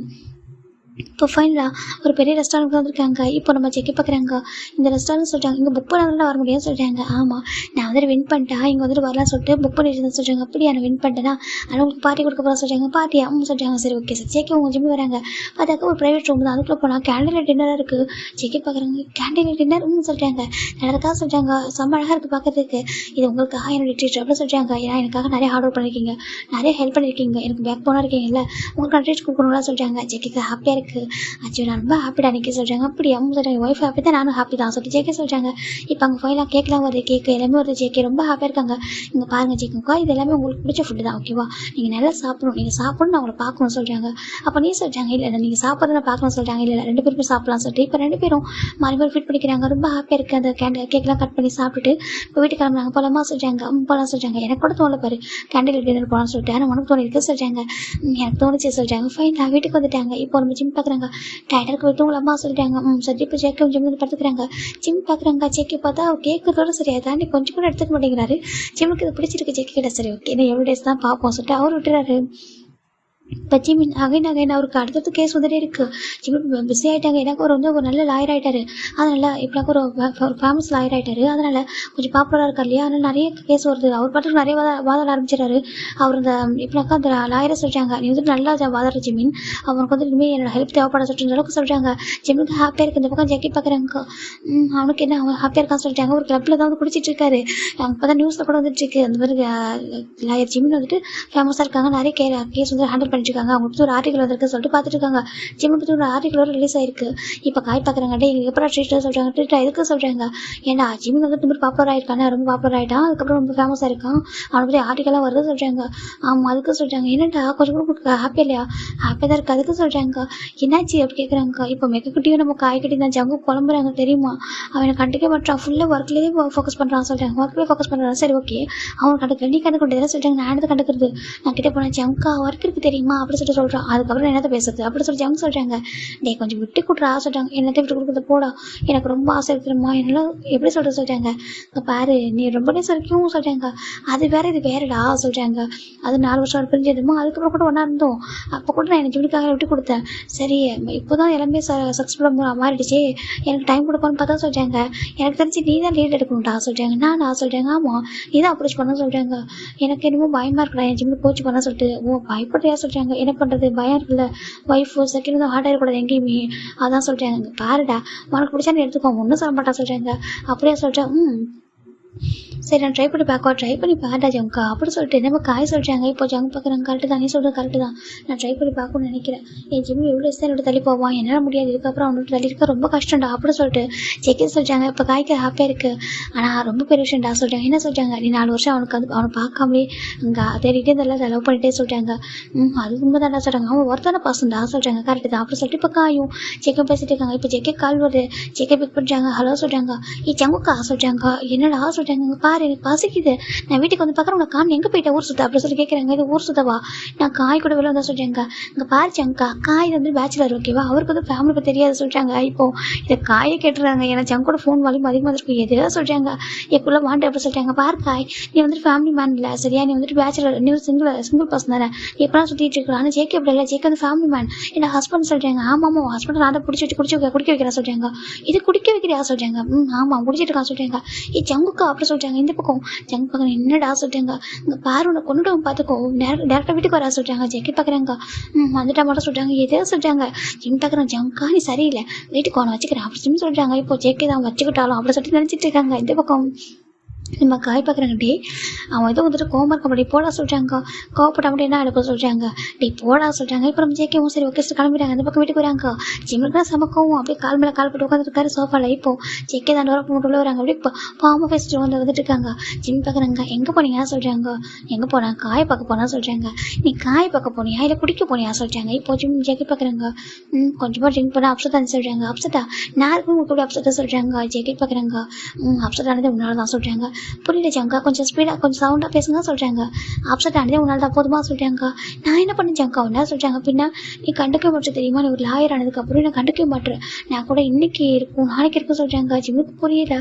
இப்போ ஃபைனலாக ஒரு பெரிய ரெஸ்டாரண்ட் வந்திருக்காங்க. இப்போ நம்ம செக் பார்க்குறாங்க. இந்த ரெஸ்டாரண்ட் சொல்கிறாங்க இங்கே புக் பண்ணாதான் வர முடியும்னு சொல்கிறாங்க. ஆமாம், நான் வந்துட்டு வின் பண்ணிட்டா இங்கே வந்துட்டு வரலாம் சொல்லிட்டு புக் பண்ணிட்டு சொல்கிறாங்க. அப்படியே நான் வின் பண்ணிட்டேன்னா ஆனால் உங்களுக்கு பார்ட்டி கொடுக்க போகிறா சொல்கிறாங்க. பார்ட்டியா சொல்கிறாங்க. சரி ஓகே சார். செக் உங்கள் ஜிம்மி வராங்க. பார்த்தாக்க ஒரு ப்ரைவேட் ரூம் தான். அதுக்குள்ளே போனால் கேண்டில் டின்னராக இருக்குது. செக் பார்க்குறாங்க. கேண்டில் டின்னர் சொல்கிறாங்க. நல்லதுக்காக சொல்கிறாங்க. செம்ம அழகாக இருக்குது பார்க்கறதுக்கு. இது உங்களுக்காக என்னோட ட்ரீட் அப்படின்னு சொல்கிறாங்க. ஏன்னா எனக்காக நிறைய ஹார்ட் ஒர்க் பண்ணியிருக்கீங்க, நிறைய ஹெல்ப் பண்ணியிருக்கீங்க, எனக்கு பேக் போனாக இருக்கீங்கல்ல, உங்களுக்கு நான் ட்ரீட் கொடுக்கணும்லாம் சொல்கிறாங்க. செக்கு ஹாப்பியாக இருக்குது. ஆச்சு நான் ரொம்ப ஹாப்பிடா நிற்க சொல்கிறாங்க. அப்படி அம்மா சொல்கிறாங்க ஒய்ஃப் ஹாப்பி தான், நானும் ஹாப்பி தான் சொல்லிட்டு ஜேகே சொல்கிறாங்க. இப்போ அங்கே ஃபைலாக கேட்கலாம் வருது, கேக்கு எல்லாமே வருது. ஜேகே ரொம்ப ஹாப்பியாக இருக்காங்க. இங்கே பாருங்கள் ஜேக்குக்கா, இது எல்லாமே உங்களுக்கு பிடிச்ச ஃபுட்டு தான் ஓகேவா, நீங்கள் நல்லா சாப்பிடணும், நீங்கள் சாப்பிடணும் நான் உங்களை பார்க்கணும் சொல்கிறாங்க. அப்போ நீ சொல்கிறாங்க இல்லை நீங்கள் சாப்பிட்றத நான் பார்க்கணும் சொல்கிறாங்க. இல்லை ரெண்டு பேருமே சாப்பிடலாம் சொல்லிட்டு இப்போ ரெண்டு பேரும் மாறி ஃபிட் பண்ணிக்கிறாங்க. ரொம்ப ஹாப்பியாக இருக்குது. அந்த கேக்கெலாம் கட் பண்ணி சாப்பிட்டுட்டு இப்போ வீட்டுக்கு கிளம்புறாங்க. போகலாமா சொல்கிறாங்க. போகலாம் சொல்கிறாங்க. எனக்கு கூட தோணல பாரு கேண்டில் டின்னர் போகலான்னு சொல்லிட்டு, ஆனால் உனக்கு தோணி இருக்கு சொல்கிறாங்க. எனக்கு தோணுச்சு சொல்கிறாங்க. ஃபைனலாக வீட்டுக்கு வந்துட்டாங்க. இப்போ நம்ம ஜிம் பார்க்குறாங்க. டயர்டாக தூங்கலாமா சொல்லிட்டாங்க. சரி இப்போ ஜேக்கே ஜிம் வந்து படுத்துக்கிறாங்க. ஜிம் பார்க்குறாங்க. ஜேக்கே பார்த்தா கேட்கறதோட சரி அதை தாண்டி கொஞ்சம் கூட எடுத்துக்க மாட்டேங்கிறாரு. ஜிம்முக்கு இது பிடிச்சிருக்கு. ஜேக்கே கிட்ட சரி ஓகே இன்னும் எவ்வளோ டேஸ் தான் பார்ப்போம் சொல்லிட்டு அவர் விட்டுறாரு. இப்போ ஜிமின் அகைன் அவருக்கு அடுத்தடுத்து கேஸ் வந்துட்டே இருக்குது. ஜிமின் பிஸி ஆகிட்டாங்க. எனக்கு ஒரு நல்ல லாயர் ஆகிட்டாரு. அதனால் இப்போனாக்க ஒரு ஃபேமஸ் லாயர் ஆகிட்டாரு. அதனால் கொஞ்சம் பாப்புலராக இருக்கார் இல்லையா, அதனால் நிறைய கேஸ் வருது. அவர் பாட்டுக்கு நிறைய வாதாட ஆரம்பிச்சிடறாரு. அவர் இந்த இப்போனாக்கா அந்த லாயரை சொல்கிறாங்க நீ வந்துட்டு நல்லா வாதாடுற ஜிமின், அவனுக்கு வந்து இனிமேல் என்னோட ஹெல்ப் தேவைப்பட சொல்லிட்டு அளவுக்கு சொல்கிறாங்க. ஜிமினுக்கு ஹாப்பியாக இருக்குது. இந்த பக்கம் ஜக்கி பார்க்குறாங்க. அவனுக்கு என்ன அவன் ஹாப்பியாக இருக்கான்னு சொல்லிட்டாங்க. ஒரு கிளப்பில் தான் வந்து குடிச்சிட்டு இருக்காரு. இப்போ தான் நியூஸில் கூட வந்துட்டு இருக்கு. அந்த மாதிரி லாயர் ஜிமின் வந்துட்டு ஃபேமஸாக இருக்காங்க. நிறைய கேஸ் வந்து ஹேண்டில் பண்ணிருக்காங்க. அவங்க பற்றி ஒரு ஆர்டிகல் வந்திருக்கு சொல்லிட்டு பார்த்துட்டு இருக்காங்க. ஜிம்மை பற்றி ஒரு ஆர்டிகல் ரிலீஸ் ஆயிருக்கு. இப்போ காய் பார்க்குறாங்க. டே எப்படா ட்ரீட்டாக சொல்கிறாங்க. ட்ரீட்டாக எதுக்கு சொல்கிறாங்க. ஏன்னா ஜிம்மின் வந்து ரொம்ப பாப்புலர் ஆகிருக்கானே, ரொம்ப பாப்புலர் ஆகிட்டான். அதுக்கப்புறம் ரொம்ப ஃபேமஸாக இருக்கான். அவனை பற்றி ஆர்டிகலாக வருது சொல்கிறாங்க. ஆமாம் அதுக்கு சொல்கிறாங்க. என்னடா கொஞ்சம் கூட ஹாப்பி இல்லையா. ஹாப்பியாக தான் இருக்குது. அதுக்கு சொல்கிறாங்க. என்னாச்சு அப்படி கேட்குறாங்க. இப்போ மெக்கக்குட்டியும் நம்ம காய்கட்டி தான் ஜங்கு புலம்புறாங்க தெரியுமா. அவனை கண்டுக்க மாட்டான். ஃபுல்லாக ஒர்க்லேயே ஃபோக்கஸ் பண்ணுறான் சொல்கிறாங்க. ஒர்க்லேயே ஃபோக்கஸ் பண்ணுறான். சரி ஓகே அவன் கண்டுக்கல, நீ கண்டுக்கிட்டே சொல்கிறாங்க. நான் எடுத்து கண்டுக்கிறது நான் கிட்டே போனேன். ஜங்கா ஒர்க் இருக்குது தெரியுமா அப்படி சொல்லிட்டு சொல்கிறான். அதுக்கப்புறம் என்னத்தை பேசுறது அப்படி சொல்லி ஜங்க் சொல்கிறாங்க. டே கொஞ்சம் விட்டு கொடுறா சொல்கிறாங்க. என்னத்தை விட்டு கொடுக்குறது போடா, எனக்கு ரொம்ப ஆசை இருக்குமா என்னால் எப்படி சொல்கிறது சொல்கிறாங்க. இங்கே பாரு நீ ரொம்ப டேஸ் வரைக்கும் சொல்கிறாங்க. அது வேற இது வேறடா சொல்கிறாங்க. அது 4 வருஷம் பிரிஞ்சதுமா, அதுக்கப்புறம் கூட ஒன்றா இருந்தோம். அப்போ கூட நான் எனக்கு ஜிம்முக்காக விட்டு கொடுத்தேன். சரி இப்போ தான் எல்லாமே சக்ஸஸ்ஃபுல்லாக மாறிடுச்சு, எனக்கு டைம் கொடுப்பான்னு பார்த்தா சொல்கிறாங்க. எனக்கு தெரிஞ்சு நீ தான் லீட் எடுக்கணும்டா சொல்கிறாங்க. நான் சொல்கிறாங்க ஆமாம் நீ தான் அப்ரோச் பண்ண சொல்கிறாங்க. எனக்கு என்னமோ பயமாக இருக்கடா என் ஜிம்மில் கோச் பண்ண சொல்லிட்டு. பயப்படுறியா சொல்கிறாங்க. என்ன பண்ணுறது பயம் இருக்குல்ல, ஒய்ஃபு செகண்ட் வந்து ஹார்ட் ஆகிடக்கூடாது எங்கேயுமே, அதான் சொல்கிறாங்க. பாருடா உனக்கு பிடிச்சா நீ எடுத்துக்கோ, ஒன்றும் சொல்ல மாட்டா சொல்கிறாங்க. அப்படியே சொல்கிறேன். சரி நான் ட்ரை பண்ணி பாருடா ஜங்கா அப்படி சொல்லிட்டு நம்ம காய் சொல்கிறாங்க. இப்போ ஜங்க் பார்க்குறாங்க. கரெக்டு தான் நீ சொல்கிறது கரெக்டு தான், நான் ட்ரை பண்ணி பார்க்கணும்னு நினைக்கிறேன். என் ஜிம் எவ்வளோ தான் என்னோட தள்ளி போவான், என்னால் முடியாது, இதுக்கப்புறம் அவனோட தள்ளி இருக்க ரொம்ப கஷ்டம்டா அப்படி சொல்லிட்டு செக்கே சொல்கிறாங்க. இப்போ காய்க்கு ஹாப்பியாக இருக்குது. ஆனால் ரொம்ப பெரிய விஷயம்டா சொல்கிறாங்க. என்ன சொல்கிறாங்க. நீ 4 வருஷம் அவனுக்கு வந்து அவனை பார்க்காமலே அங்கே தேடிட்டே இதெல்லாம் லவ் பண்ணிகிட்டே சொல்கிறாங்க. அது ரொம்ப தான்டா சொல்கிறாங்க. அவன் ஒருத்தான பசண்டா சொல்கிறாங்க. கரெக்டு தான் அப்படி சொல்லிட்டு இப்போ காயும் செக்கே பேசிட்டு இருக்காங்க. இப்போ செக்கே கால் வருது. செக்கே பிக் பண்ணுறாங்க. ஹலோ சொல்கிறாங்க. ஜங்குக்கா சொல்கிறாங்க. என்னடா சொல்கிறாங்க. பாரு எனக்கு பசிக்குது, நான் வீட்டுக்கு வந்து பார்க்குறேன் உனக்கு காமி எங்கே போயிட்டேன் ஊர் சுத்த அப்படி சொல்லி கேட்குறாங்க. இது ஊர் சுத்தவா, நான் காய் கூட வெளில வந்தால் சொல்கிறாங்க. இங்கே பாரு ஜங்கா காய் வந்து பேச்சுலர் ஓகேவா, அவருக்கு வந்து ஃபேமிலி பற்றி தெரியாது சொல்கிறாங்க. இப்போ இதை காயை கேட்டுறாங்க. ஏன்னா ஜங்கோட ஃபோன் வால்யூம் அதிகமாக இருக்கும். எதுவாக சொல்கிறாங்க. எப்படிலாம் வாண்டு அப்படி சொல்கிறாங்க. பாரு காய் நீ வந்துட்டு ஃபேமிலி மேன் இல்லை சரியா, நீ வந்துட்டு பேச்சுலர், நீ சிங்கிள் பர்சன் தானே, எப்படிலாம் சுற்றிட்டு இருக்கிறான். ஆனால் ஜேக்கே அப்படி இல்லை, ஜேக்கே வந்து ஃபேமிலி மேன். என்ன ஹஸ்பண்ட் சொல்கிறாங்க. ஆமாம் ஹஸ்பண்ட் நான் தான் குடிக்க வைக்கிறா சொல்கிறாங்க. இது குடிக்க வைக்கிறியா சொல்கிறாங்க. ஆமாம் குடிச்சிட்டு இருக்கான் சொல்கிறாங்க. ஜங்குக்கா அப்படி சொல்கிறாங்க. இந்த பக்கம் ஜங்க் பார்க்குறேன். என்னடா சொல்கிறாங்க. இங்கே பாரு உன்னை கொண்டுட்டு பார்த்துக்கோ, டேரக்டாக வீட்டுக்கு வரா சொல்கிறாங்க. ஜெக்கி பார்க்குறாங்க. வந்துட்டா மட்டும் சொல்கிறாங்க. எதோ சொல்கிறாங்க. ஜிம் பார்க்குறேன். ஜங்கா நீ சரியில்லை, வீட்டுக்கு அவனை வச்சுக்கிறேன் அப்படின்னு சொல்கிறாங்க. இப்போ ஜெக்கி தான் வச்சுக்கிட்டாலும் அப்படி சொல்லிட்டு நினச்சிட்டு இருக்காங்க. இந்த பக்கம் நம்ம காய் பார்க்குறாங்க. டே அவன் எதுவும் வந்துட்டு கோவமாக இருக்க முடியும் போடா சொல்கிறாங்க. கோவப்பட்ட மட்டும் என்ன எடுக்க சொல்கிறாங்க. டே போடா சொல்கிறாங்க. இப்போ நம்ம ஜேக்கவும் சரி ஓகே கிளம்பிடுறாங்க. அந்த பக்கம் வீட்டுக்கு வராங்க. ஜிம்முக்கு தான் சமக்கவும் அப்படியே கால் மேலே கால் போட்டு உட்காந்துருக்காரு சோஃபாவில். இப்போ ஜேக்கே தான் டோரை போட்டு உள்ள வராங்க. அப்படியே இப்போ பாம்பு ஃபேஸ்ட்டு வந்துட்டு இருக்காங்க. ஜிம் பார்க்குறாங்க. எங்கே போனீங்கன்னா சொல்கிறாங்க. எங்கே போனா காய் பார்க்க போனா சொல்கிறாங்க. நீ காய் பார்க்க போனியா இல்லை குடிக்க போனியா சொல்கிறாங்க. இப்போ ஜிம் ஜேக்கே பார்க்குறாங்க. கொஞ்சமாக ட்ரிங்க் பண்ண அப்செட் தான் சொல்கிறாங்க. அப்செட்டா நான் இருக்கும் உங்களுக்கு அப்செட்டாக சொல்கிறாங்க. ஜேக்கே பார்க்குறாங்க. அப்செட் ஆனது உன்னால தான் சொல்கிறாங்க. புரியல ஜங்கா, கொஞ்சம் ஸ்பீடாக கொஞ்சம் சவுண்டாக பேசுங்க சொல்கிறாங்க. அப்செட் ஆனதே உன்னால் தான் போதுமா சொல்கிறாங்க. நான் என்ன பண்ணேன் ஜங்கா உன்னா சொல்கிறாங்க. பின்னா நீ கண்டுக்க மாட்டேன் தெரியுமா, நீ ஒரு லாயர் ஆனதுக்கப்புறம் நான் கண்டுக்க மாட்டேன், நான் கூட இன்னைக்கு இருக்கும் நாளைக்கு இருக்கும் சொல்கிறாங்க. ஜிம்முக்கு புரியல.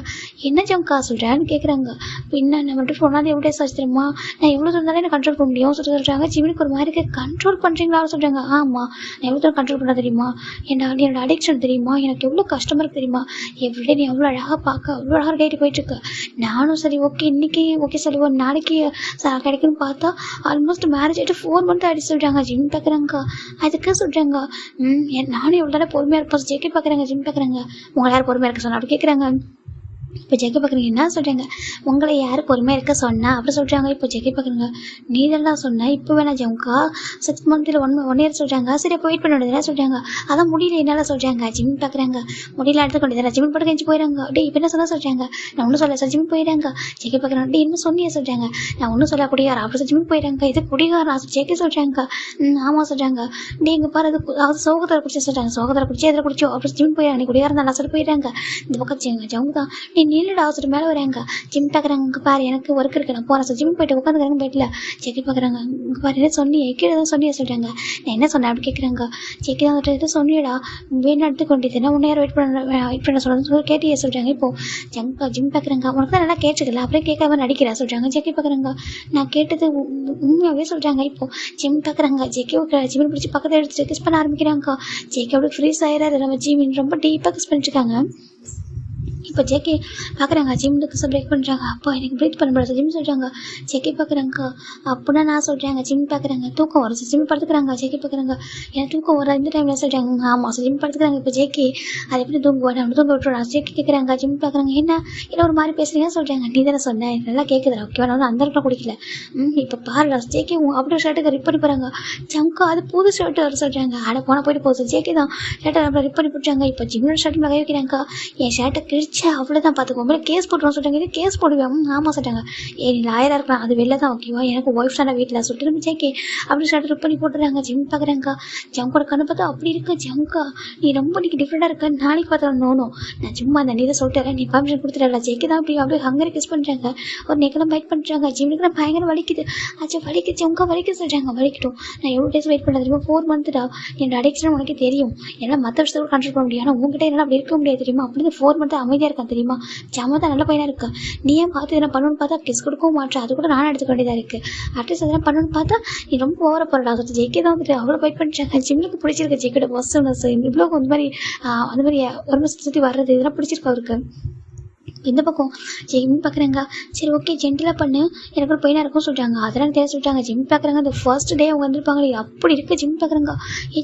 என்ன ஜங்கா சொல்கிறேன்னு கேட்குறாங்க. பின்னா நான் மட்டும் சொன்னாலும் எவ்வளோ சாச்சு தெரியுமா, நான் எவ்வளோ இருந்தாலும் என்ன கண்ட்ரோல் பண்ண முடியும் சொல்கிறாங்க. ஜிம்முக்கு ஒரு மாதிரி கண்ட்ரோல் பண்ணுறீங்களா சொல்கிறாங்க. ஆமாம், நான் எவ்வளோ தூரம் கண்ட்ரோல் பண்ண தெரியுமா, என்னோட அடிக்ஷன் தெரியுமா, எனக்கு எவ்வளோ கஷ்டமாக இருக்குது தெரியுமா, எவ்ரிடே நீ எவ்வளோ அழகாக பார்க்க அவ்வளோ அழகாக டேட்டு போயிட்டுருக்கு. நானும் சரி ஓகே இன்னைக்கு ஓகே சரி ஒரு நாளைக்கு கிடைக்குன்னு பார்த்தா ஆல்மோஸ்ட் மேரேஜ் ஆகிட்டு 4 months ஆகிடுச்சு சொல்கிறாங்க. ஜிம் பார்க்குறாங்க. அதுக்கு சொல்கிறாங்க நானும் எவ்வளோ தானே பொறுமையாக இருப்போம் ஜெக்கி பார்க்குறாங்க. ஜிம் பார்க்குறாங்க. உங்களை யார் பொறுமையாக இருக்க சொன்னா அப்படி கேட்குறாங்க. இப்போ ஜெக்கி பார்க்குறீங்க என்ன சொல்கிறாங்க, உங்களை யார் பொறுமையாக இருக்க சொன்னா அப்படி சொல்கிறாங்க. இப்போ ஜெக்கி பார்க்குறீங்க. நீ இதெல்லாம் சொன்ன இப்போ வேணா ஜம்கா 6 months 1 year சொல்கிறாங்க. சரி அப்போ வெயிட் பண்ண வேண்டியதுனா சொல்கிறாங்க. அதான் முடியல என்னால் சொல்கிறாங்க. ஜிம் பார்க்குறாங்க. முடியல எடுத்து கொண்டு ஜிம் படம் கழிச்சு போயிடறாங்க. டே இப்போ என்ன சொன்னா சொல்கிறாங்க. நான் ஒன்றும் சொல்ல சார் ஜிம் போயிடறாங்க. ஜெக்கி பார்க்குறாங்க. டே இன்னும் சொன்னியே சொல்கிறாங்க. நான் ஒன்றும் சொல்ல குடியாரா அப்படி ஜிம் போயிடறாங்க. இது குடிகாரா ஜெக்கி சொல்கிறாங்க. ஆமாம் சொல்கிறாங்க. டே இங்கே பாரு அது சோகத்தில் குடிச்சு சொல்கிறாங்க. சோகத்தில் குடிச்சு எதில் குடிச்சோ அப்படி ஜிம் போயிடறாங்க. நீ குடியாரம் தான் சொல்லி போயிடறாங்க. இந்த பக்கம் ஜவுங்க தான் நீ நீலடா அவசரம் மேலே வராங்க. ஜிம் பார்க்குறாங்க. இங்கே பாரு எனக்கு ஒர்க் இருக்கு நான் போகிறேன் சார் ஜிம் போயிட்டு உட்காந்துக்கிறாங்க பெட்டில். செக்கி பார்க்குறாங்க. இங்கே பாரு என்ன சொன்னியே கீழே தான் சொன்னியே சொல்கிறாங்க. நான் என்ன சொன்னேன் அப்படி கேட்குறாங்க. செக்கி தான் வந்துட்டு எதுவும் சொன்னியடா வேணும் எடுத்துக்கொண்டிருந்தேன் 1 year வெயிட் பண்ண சொல்லுன்னு கேட்டியே சொல்கிறாங்க. இப்போது ஜிம் பார்க்குறாங்க. உனக்கு தான் நல்லா கேட்டுக்கல அப்புறம் கேட்காம நடிக்கிறா சொல்கிறாங்க. செக்கி பார்க்குறாங்க. நான் கேட்டது உண்மையாகவே சொல்கிறாங்க. இப்போது ஜிம் பார்க்குறாங்க. ஜெக்கி ஜிமின் பிடிச்சி பக்கத்தில் எடுத்துட்டு கிஸ் பண்ண ஆரம்பிக்கிறாங்க. ஜெக்கி அப்படி ஃப்ரீஸ் ஆயிடாது. நம்ம ஜிமின் ரொம்ப டீப்பாக கிஸ் பண்ணிட்டுருக்காங்க. இப்போ ஜெக்கி பார்க்குறாங்க. ஜிம்முக்கு பிரேக் பண்ணுறாங்க. அப்போ எனக்கு ப்ரீத் பண்ண முடியாது ஜிம் சொல்கிறாங்க. ஜெக்கி பார்க்குறாங்க. அப்படின்னா நான் சொல்கிறாங்க. ஜிம் பார்க்குறாங்க. தூக்கம் வரும் ஜிம் படுத்துக்கிறாங்க. ஜெக்கி பார்க்குறாங்க. எனக்கு தூக்கம் வர இந்த டைமில் சொல்கிறாங்க. ஆமாம் சார் ஜிம் படுத்துக்கிறாங்க. இப்போ ஜெக்கி அதை எப்படி தூங்குவாங்க நம்ம தூங்க விட்டுறாங்க. ஜெக்கி கேட்குறாங்க. ஜிம் பார்க்குறாங்க. என்ன ஒரு மாதிரி பேசுகிறீங்க சொல்கிறாங்க. நீ தானே சொன்னேன் நல்லா கேட்குதுடா ஓகேவா, நான் அந்த இடத்துல குடிக்கல. அப்போ பாருடா ஜெக்கி அப்படி ஷர்ட்டுக்கு ரிப் பண்ணி போகிறாங்க. ஜம்கா அது புது ஷர்ட்டு வர சொல்கிறாங்க. அட போனால் போயிட்டு போகுது. ஜெக்கி தான் ஷர்ட்டை நம்ம ரிப் பண்ணி போட்டாங்க. இப்போ ஜிம்மோட ஷர்ட்டு மேலே வைக்கிறாங்க. என் ஷர்ட்டை கிழிச்சு அவ்வளோதான் பார்த்துக்கோ மேலே கேஸ் போட்டுருவோம் சொல்கிறாங்க. இது கேஸ் போடுவேன். ஆமாம் சொல்கிறாங்க. நீ லாயராக இருக்கலாம் அது வெளில தான் ஓகேவா, எனக்கு ஒய்ஃப் தானே வீட்டில் சொல்லிட்டு நம்ம ஜெக்கி அப்படி ஷர்ட் ரிப் பண்ணி போட்டுறாங்க. ஜிம் பார்க்குறாங்க. ஜம்கோட கண்ணு பார்த்தா அப்படி இருக்கு. ஜம்கா நீ ரொம்ப இன்னைக்கு டிஃப்ரெண்டாக இருக்க நாளைக்கு பார்த்தா நோனும் நான் சும்மா அந்த நீதை சொல்லிட்டு நீ பர்மிஷன் கொடுத்துடல. ஜெக்கி தான் அப்படி அப்படியே ஹங்கரை கிஸ் பண்ணுறாங்க. ஒரு நெக்கெல்லாம் பைட் பண்ணுறாங்க. ஜிம்முக்கு பயங்கர வலிக்குது. ஆச்சு வலிக்கு ஜம்கா வலிக்க சொல்கிறாங்க. வலிக்கட்டும் நான் எவ்வளோ டேஸ் வெயிட் பண்ண தெரியுமா 4 months என்னோட அடிக்ஷன் உனக்கு தெரியும். என்னால் மற்ற விஷயத்தை கண்ட்ரோல் பண்ண முடியும். ஆனால் உங்ககிட்ட என்னால் அப்படி இருக்க முடியாது தெரியுமா. அப்படி 4 months அமைதியாக இருக்கான் தெரியுமா. ஜாமதான் நல்ல பையனாக இருக்கா. நீ ஏன் பார்த்து என்ன பண்ணணும்னு பார்த்தா கிஸ் கொடுக்கவும் மாட்டேன். அது கூட நானும் எடுத்துக்க வேண்டியதாக இருக்குது. அட்லீஸ்ட் அதெல்லாம் பண்ணணும்னு பார்த்தா நீ ரொம்ப ஓவர போகிறடா சொல்லிட்டு ஜெக்கி தான் வந்துட்டு அவ்வளோ ஃபைட் பண்ணிட்டாங்க. ஜிம்முக்கு பிடிச்சிருக்கு ஜெக்கியோட பர்சனஸ் இவ்வளோ அந்த மாதிரி அந்த மாதிரி ஒரு சுற்றி வர்றது இதெல்லாம் பிடிச்சிருக்கு அவருக்கு. இந்த பக்கம் ஜிம் பார்க்குறாங்க. சரி ஓகே ஜென்டலாக பண்ணு எனக்கு ஒரு பெயினாக இருக்கும் சொல்கிறாங்க. அதெல்லாம் தேவை சொல்லிட்டாங்க. ஜிம் பார்க்குறாங்க. அந்த ஃபர்ஸ்ட் டே அவங்க வந்திருப்பாங்களே அப்படி இருக்குது. ஜிம் பார்க்குறாங்க.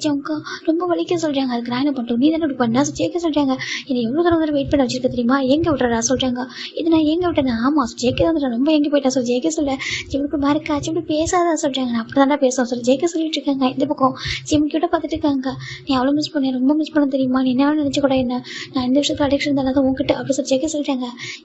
ஜம்கா ரொம்ப வலிக்க சொல்கிறாங்க. அதுக்கு நான் என்ன பண்ணிட்டோம் நீ தானே இப்படி பண்ணா ஜேக்க சொல்கிறாங்க. என்னை எவ்வளோ தூரம் வெயிட் பண்ண வச்சிருக்க தெரியுமா, எங்கே விட்டுறா சொல்கிறாங்க. இது நான் எங்கே விட்டேன். ஆமாம் ஜேக்கே தான் ரொம்ப எங்கே போயிட்டா சொல்லி ஜேக்கே சொல்ல. ஜிம்முக்கு மாறிக்காச்சு இப்படி பேசாதான் சொல்கிறாங்க. நான் அப்படி தானே பேசுவேன் சொல்லி ஜேக்கே சொல்லிட்டு இருக்காங்க. இந்த பக்கம் ஜிம் கிட்ட பார்த்துட்டு இருக்காங்க. நீ அவ்வளோ மிஸ் பண்ண ரொம்ப மிஸ் பண்ண தெரியுமா, நீ என்ன நினச்சி கூட என்ன நான் இந்த விஷயத்தில் அடிக்ஷன் தானே தான் உங்ககிட்ட அப்படி சொல்லி ஜேக்கே சொல்லிட்டாங்க.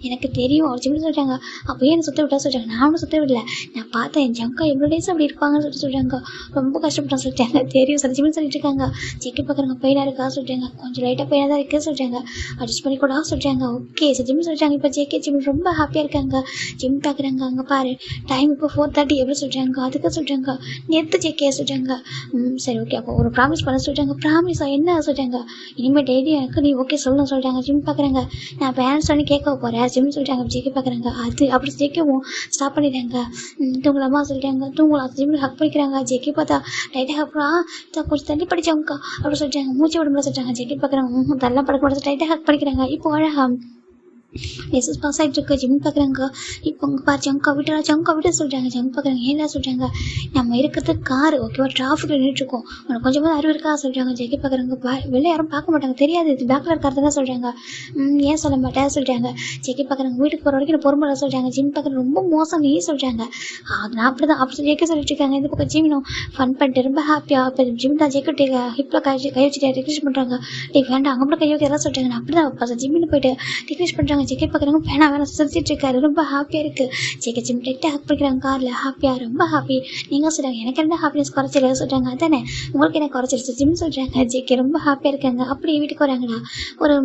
எனக்கு தெரியும் அவர் ஜிம்னு சொல்கிறாங்க. அப்போயே என்ன சுத்த விட்டா சொல்கிறாங்க. நானும் சுத்த விடல நான் பார்த்தேன் என் ஜம்கா எவ்வளோ டேஸ் அப்படி இருப்பாங்கன்னு சொல்லிட்டு சொல்கிறாங்க. ரொம்ப கஷ்டப்பட்டான்னு சொல்லிட்டாங்க. தெரியும் சார் ஜிம்னு சொல்லிட்டு இருக்காங்க. செக் பார்க்குறாங்க. பெயினாக இருக்கா சொல்கிறாங்க. கொஞ்சம் லைட்டாக பெயினாக தான் இருக்குது சொல்கிறாங்க. அட்ஜஸ்ட் பண்ணி கூட சொல்கிறாங்க. ஓகே சார் ஜிம் சொல்கிறாங்க. இப்போ ஜேகே ஜிம் ரொம்ப ஹாப்பியாக இருக்காங்க. ஜிம் பார்க்குறாங்க. அங்கே பாரு டைம் இப்போ 4:30 எப்படி சொல்கிறாங்க. அதுக்கு சொல்கிறாங்க நேற்று ஜேகே சொல்கிறாங்க. சரி ஓகே அப்போ ஒரு ப்ராமிஸ் பண்ண சொல்கிறாங்க. ப்ராமிஸா என்ன சொல்கிறாங்க. இனிமேல் டெய்லி எனக்கு நீ ஓகே சொல்லணும் சொல்கிறாங்க. ஜிம் பார்க்குறாங்க. நான் பேரண்ட்ஸ் பண்ணி கேட்க போகிறேன் ஜிம் சொல்லிட்டாங்க. ஜெக்கி பார்க்குறாங்க. அது அப்படி ஜெக்கவும் ஸ்டாப் பண்ணிட்டாங்க. தூங்கலாமா சொல்லிட்டாங்க. தூங்கலாம் ஜிம்மில் ஹக் பண்ணிக்கிறாங்க. ஜெக்கி பார்த்தா லைட்டாக அப்புறம் கொஞ்சம் தள்ளி படித்தவங்கக்கா அப்படி சொல்லிட்டாங்க. மூச்சு விட முடியல சொல்லிட்டாங்க. ஜெக்கி பார்க்குறாங்க. தள்ளலாம் படுக்க முடியாது லைட்டாக ஹக் பண்ணிக்கிறாங்க. இப்போ அழகா எஸ்எஸ் பாஸ் ஆகிட்டு இருக்கு. ஜிம் பார்க்குறாங்க. இப்போ உங்கள் பாரு ஜம்கா விட்டு சொல்கிறாங்க. ஜம் பார்க்குறாங்க. ஏன்னா சொல்கிறாங்க நம்ம இருக்கிறது காரு ஓகேவா டிராஃபிக்கில் நின்றுட்டுருக்கோம் உனக்கு கொஞ்சமாக அறிவு இருக்கா சொல்கிறாங்க. ஜெக்கி பார்க்குறாங்க. வெளில யாரும் பார்க்க மாட்டாங்க தெரியாது இது பேக்கில் இருக்கிறது தான் சொல்கிறாங்க. ஏன் சொல்ல மாட்டேன் சொல்கிறாங்க. ஜெக்கி பார்க்குறாங்க. வீட்டுக்கு போகிற வரைக்கும் பொறுமை சொல்கிறாங்க. ஜிம் பார்க்குறது ரொம்ப மோசம் நீ சொல்கிறாங்க. நான் அப்படி தான் அப்படி ஜெக்கி சொல்லிட்டு இருக்காங்க. இந்த பக்கம் ஜிம்னும் ஃபன் பண்ணிட்டு ரொம்ப ஹாப்பியாக இப்போ ஜிம் தான் ஜெக்கி ஹிப்பில் கை வச்சுட்டு டெக்ரேஷன் பண்ணுறாங்க. வேண்டாம் அங்கே மட்டும் கை வைக்க எதாவது சொல்கிறாங்க. நான் அப்படி தான் ஜிம்மின்னு போயிட்டு டெக்ரேஷன் பண்ணுறாங்க. ஜெக்கி பார்க்குறாங்க. வேணாம் சுற்றிட்டு இருக்காரு ரொம்ப ஹாப்பியாக இருக்குது. ஜெக்கி ஜிம் லைட்டாக ஹக் பண்ணிக்கிறாங்க. காரில் ஹாப்பியாக ரொம்ப ஹாப்பி. நீங்கள் சொல்கிறாங்க எனக்கு என்ன ஹாப்பினஸ் குறைச்சில சொல்கிறாங்க. அதானே உங்களுக்கு என்ன குறைச்சிருச்சு ஜிம் சொல்கிறாங்க. ஜெக்கி ரொம்ப ஹாப்பியாக இருக்காங்க. அப்படி வீட்டுக்கு வராங்களா ஒரு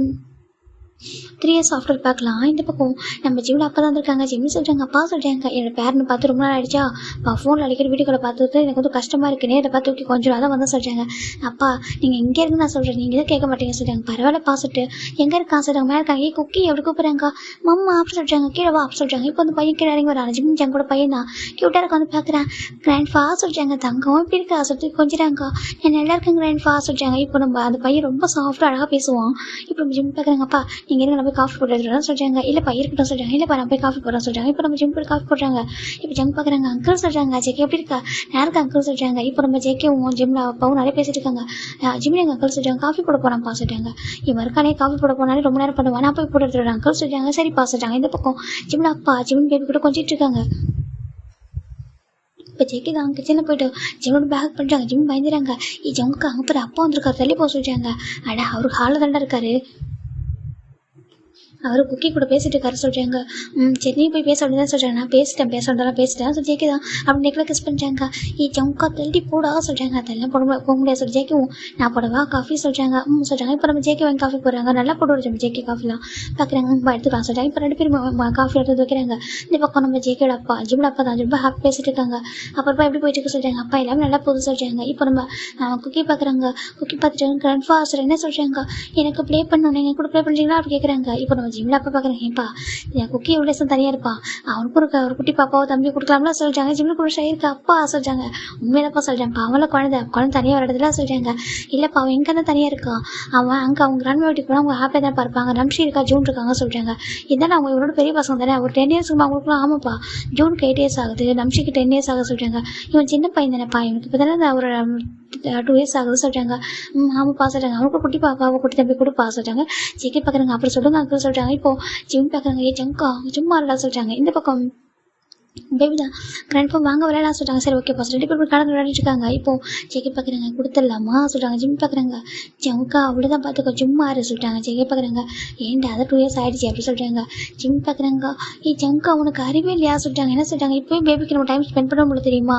3 இயர்ஸ் ஆஃப்டர் பார்க்கலாம். இந்த பக்கம் நம்ம ஜிம்ல அப்பா தான் வந்திருக்காங்க. ஜிம்மி சொல்கிறாங்க, அப்பா சொல்கிறாங்க, என்னோட பேரனை பார்த்து ரொம்ப நாள் ஆயிடுச்சா, அப்பா ஃபோனில் அடிக்கடி வீடியோ காலை பார்த்துட்டு எனக்கு வந்து கஷ்டமாக இருக்கு, நேரில் பார்த்து தூக்கி கொஞ்சம் அதான் வந்து சொல்கிறாங்க. அப்பா நீங்கள் எங்கே இருந்து நான் சொல்கிறேன், நீங்கள் எதுவும் கேட்க மாட்டீங்க சொல்கிறாங்க. பரவாயில்ல பார்த்துட்டு எங்கே இருக்கான் சொல்கிறாங்க. மேலே இருக்காங்க. குக்கி எப்படி கூப்பிட்றாங்க, மம்மா அப்படி சொல்கிறாங்க. கீழே வா அப்படி சொல்கிறாங்க. இப்போ வந்து பையன் கீழே இறங்கி வரான். ஜிம் ஜங் கூட பையன் தான் கியூட்டாக இருக்க வந்து பார்க்குறேன். கிராண்ட் ஃபா சொல்கிறாங்க. தங்கம் எப்படி இருக்கா சொல்லி கொஞ்சிறாங்க. நான் நல்லா இருக்கேன் கிராண்ட் ஃபா சொல்கிறாங்க. இப்போ நம்ம அந்த பையன் ரொம்ப சாஃப்டாக அழகாக பேசுவான். இப்போ நம்ம ஜிம் பார்க்குறாங்க. அப்பா நீங்கள் இருங்க, நம்ம போய் காஃபி போட்டு எடுத்துகிட்டு சொல்கிறாங்க. இல்லைப்பா இருக்கட்டும் சொல்கிறாங்க. இல்லைப்பா நான் போய் காஃபி போடுறேன் சொல்கிறாங்க. இப்போ நம்ம ஜிம் போய் காஃபி போடுறாங்க. இப்போ ஜம் பார்க்குறாங்க. அங்கிள் சொல்கிறாங்க. ஜேகே எப்படி இருக்கா, யாருக்கு அங்கிள் சொல்கிறாங்க. இப்போ நம்ம ஜேகேவும் ஜிம்ல அப்பாவும் நிறைய பேசிட்டு இருக்காங்க. ஜிம்ல எங்கள் அங்கிள் சொல்கிறாங்க, காஃபி போட போகிறான்ப்பா சொல்கிறாங்க. இவன் இருக்கானே காஃபி போட போனாலே ரொம்ப நேரம் பண்ணுவான், நான் போய் போட்டு எடுத்துடுறேன் அங்கிள் சொல்கிறாங்க. சரிப்பா சொல்கிறாங்க. இந்த பக்கம் ஜிம்ல அப்பா ஜிம் பேபி கூட கொஞ்சிட்டு இருக்காங்க. இப்போ ஜெக்கி தான் கிச்சனில் போய்ட்டு ஜிம்மோட பேக் பண்ணுறாங்க. ஜிம் பயந்துறாங்க. ஜம்முக்கு அங்கே போய் அப்பா வந்திருக்காரு, தள்ளி போக சொல்கிறாங்க. அட அவரு ஹாலில் தாண்டா இருக்காரு, அவர் குக்கி கூட பேசிட்டு இருக்காரு சொல்கிறாங்க. சரி நீ போய் பேச அப்படின்னு சொல்கிறாங்க. நான் பேசிட்டேன் சொல்லி ஜேக்கி தான் அப்படி நெக்கில் கிஸ் பண்ணுறாங்க. ஜம்கா தள்ளி போடா சொல்கிறாங்க. அதெல்லாம் போக முடியாது சொல்லி ஜேக்கிவும் நான் போடவா காஃபி சொல்கிறாங்க. சொல்கிறாங்க. இப்போ நம்ம ஜேக்கி வாங்கி காஃபி போடுறாங்க. நல்லா போட்டு நம்ம ஜேக்கி காஃபிலாம் பார்க்குறாங்க. எடுத்துக்கலாம் சொல்கிறாங்க. இப்போ 2 பேரும் காஃபி எடுத்து வைக்கிறாங்க. இந்த பக்கம் நம்ம ஜேக்கியோட அப்பா ஜிம்ல அப்பா தான் ரொம்ப ஹாப்பி பேசிட்டு இருக்காங்க. அப்புறமா எப்படி போயிட்டு இருக்க சொல்கிறாங்க. அப்பா எல்லாமே நல்லா போகுது சொல்கிறாங்க. இப்போ நம்ம குக்கி பார்க்குறாங்க. குக்கி பார்த்துட்டு கிராண்ட் ஃபாஸ்டர் என்ன சொல்கிறாங்க, எனக்கு ப்ளே பண்ணணும், நீங்கள் கூட ப்ளே பண்ணுறீங்களா அப்படி கேட்குறாங்க. இப்போ நம்ம ஜிம்ல அப்பா பார்க்குறேன். ஏப்பா என் குக்கி எவ்வளோ தனியாக இருப்பான், அவனுக்கும் ஒரு குட்டி பாப்பாவோ தம்பி கொடுக்கலாம்லாம் சொல்கிறாங்க. ஜிம்ல கூட ஷாயிருக்கு அப்பா சொல்கிறாங்க. உண்மையிலப்பா சொல்கிறேன்ப்பா, அவங்கள குழந்தை தனியாக வரதுலாம் சொல்கிறாங்க. இல்லைப்பா அவன் எங்கே தான் தனியாக இருக்கான், அவன் அங்கே அவங்க கிராண்ட் வீட்டுக்கு போனால் அவங்க ஹாப்பியாக தான் பார்ப்பாங்க. நம்ஷி இருக்கா, ஜூன் இருக்காங்க சொல்கிறாங்க. இருந்தாலும் அவங்க இவனோட பெரிய பசங்க தானே, ஒரு 10 இயர்ஸ் அவங்களுக்குலாம். ஆமாப்பா ஜூனுக்கு 8 இயர்ஸ் ஆகுது, நம்ஷிக்கு 10 இயர்ஸ் ஆகுது சொல்கிறாங்க. இவன் சின்ன பையன் தானேப்பா, இவனுக்கு இப்போ தானே ஒரு 2 இயர்ஸ் ஆகுது சொல்கிறாங்க. ஆமாப்பா சொல்கிறாங்க. அவனுக்கு குட்டி பாப்பாவை குட்டி தம்பி கொடுப்பா சொல்கிறாங்க. ஜெக்கி பார்க்குறாங்க. அப்படி சொல்லுங்க அங்கிள் சொல்கிறாங்க. இப்போ ஜிம் பார்க்குறாங்க. ஜங்கா சும்மா இல்லடா சொல்கிறாங்க. இந்த பக்கம் பேபி தான் கிராண்ட்ஃபா வாங்க விளையாடலாம் சொல்கிறாங்க. சரி ஓகேப்பா 2 பேர் கடந்து விளையாடிட்டு இருக்காங்க. இப்போ ஜெகே பார்க்குறாங்க. கொடுத்துடலாமா சொல்கிறாங்க. ஜிம் பார்க்குறாங்க. ஜங்கா அவ்வளோதான் பார்த்துக்கோ சும்மா ஆறு சொல்கிறாங்க. ஜெகே பார்க்குறாங்க. ஏன்டா அதை 2 இயர்ஸ் ஆகிடுச்சு அப்படி சொல்கிறாங்க. ஜிம் பார்க்குறாங்க. ஜங்கா உனக்கு அறிவே இல்லையா சொல்கிறாங்க. என்ன சொல்கிறாங்க, இப்போயும் பேபிக்கு நம்ம டைம் ஸ்பெண்ட் பண்ண முடியல தெரியுமா,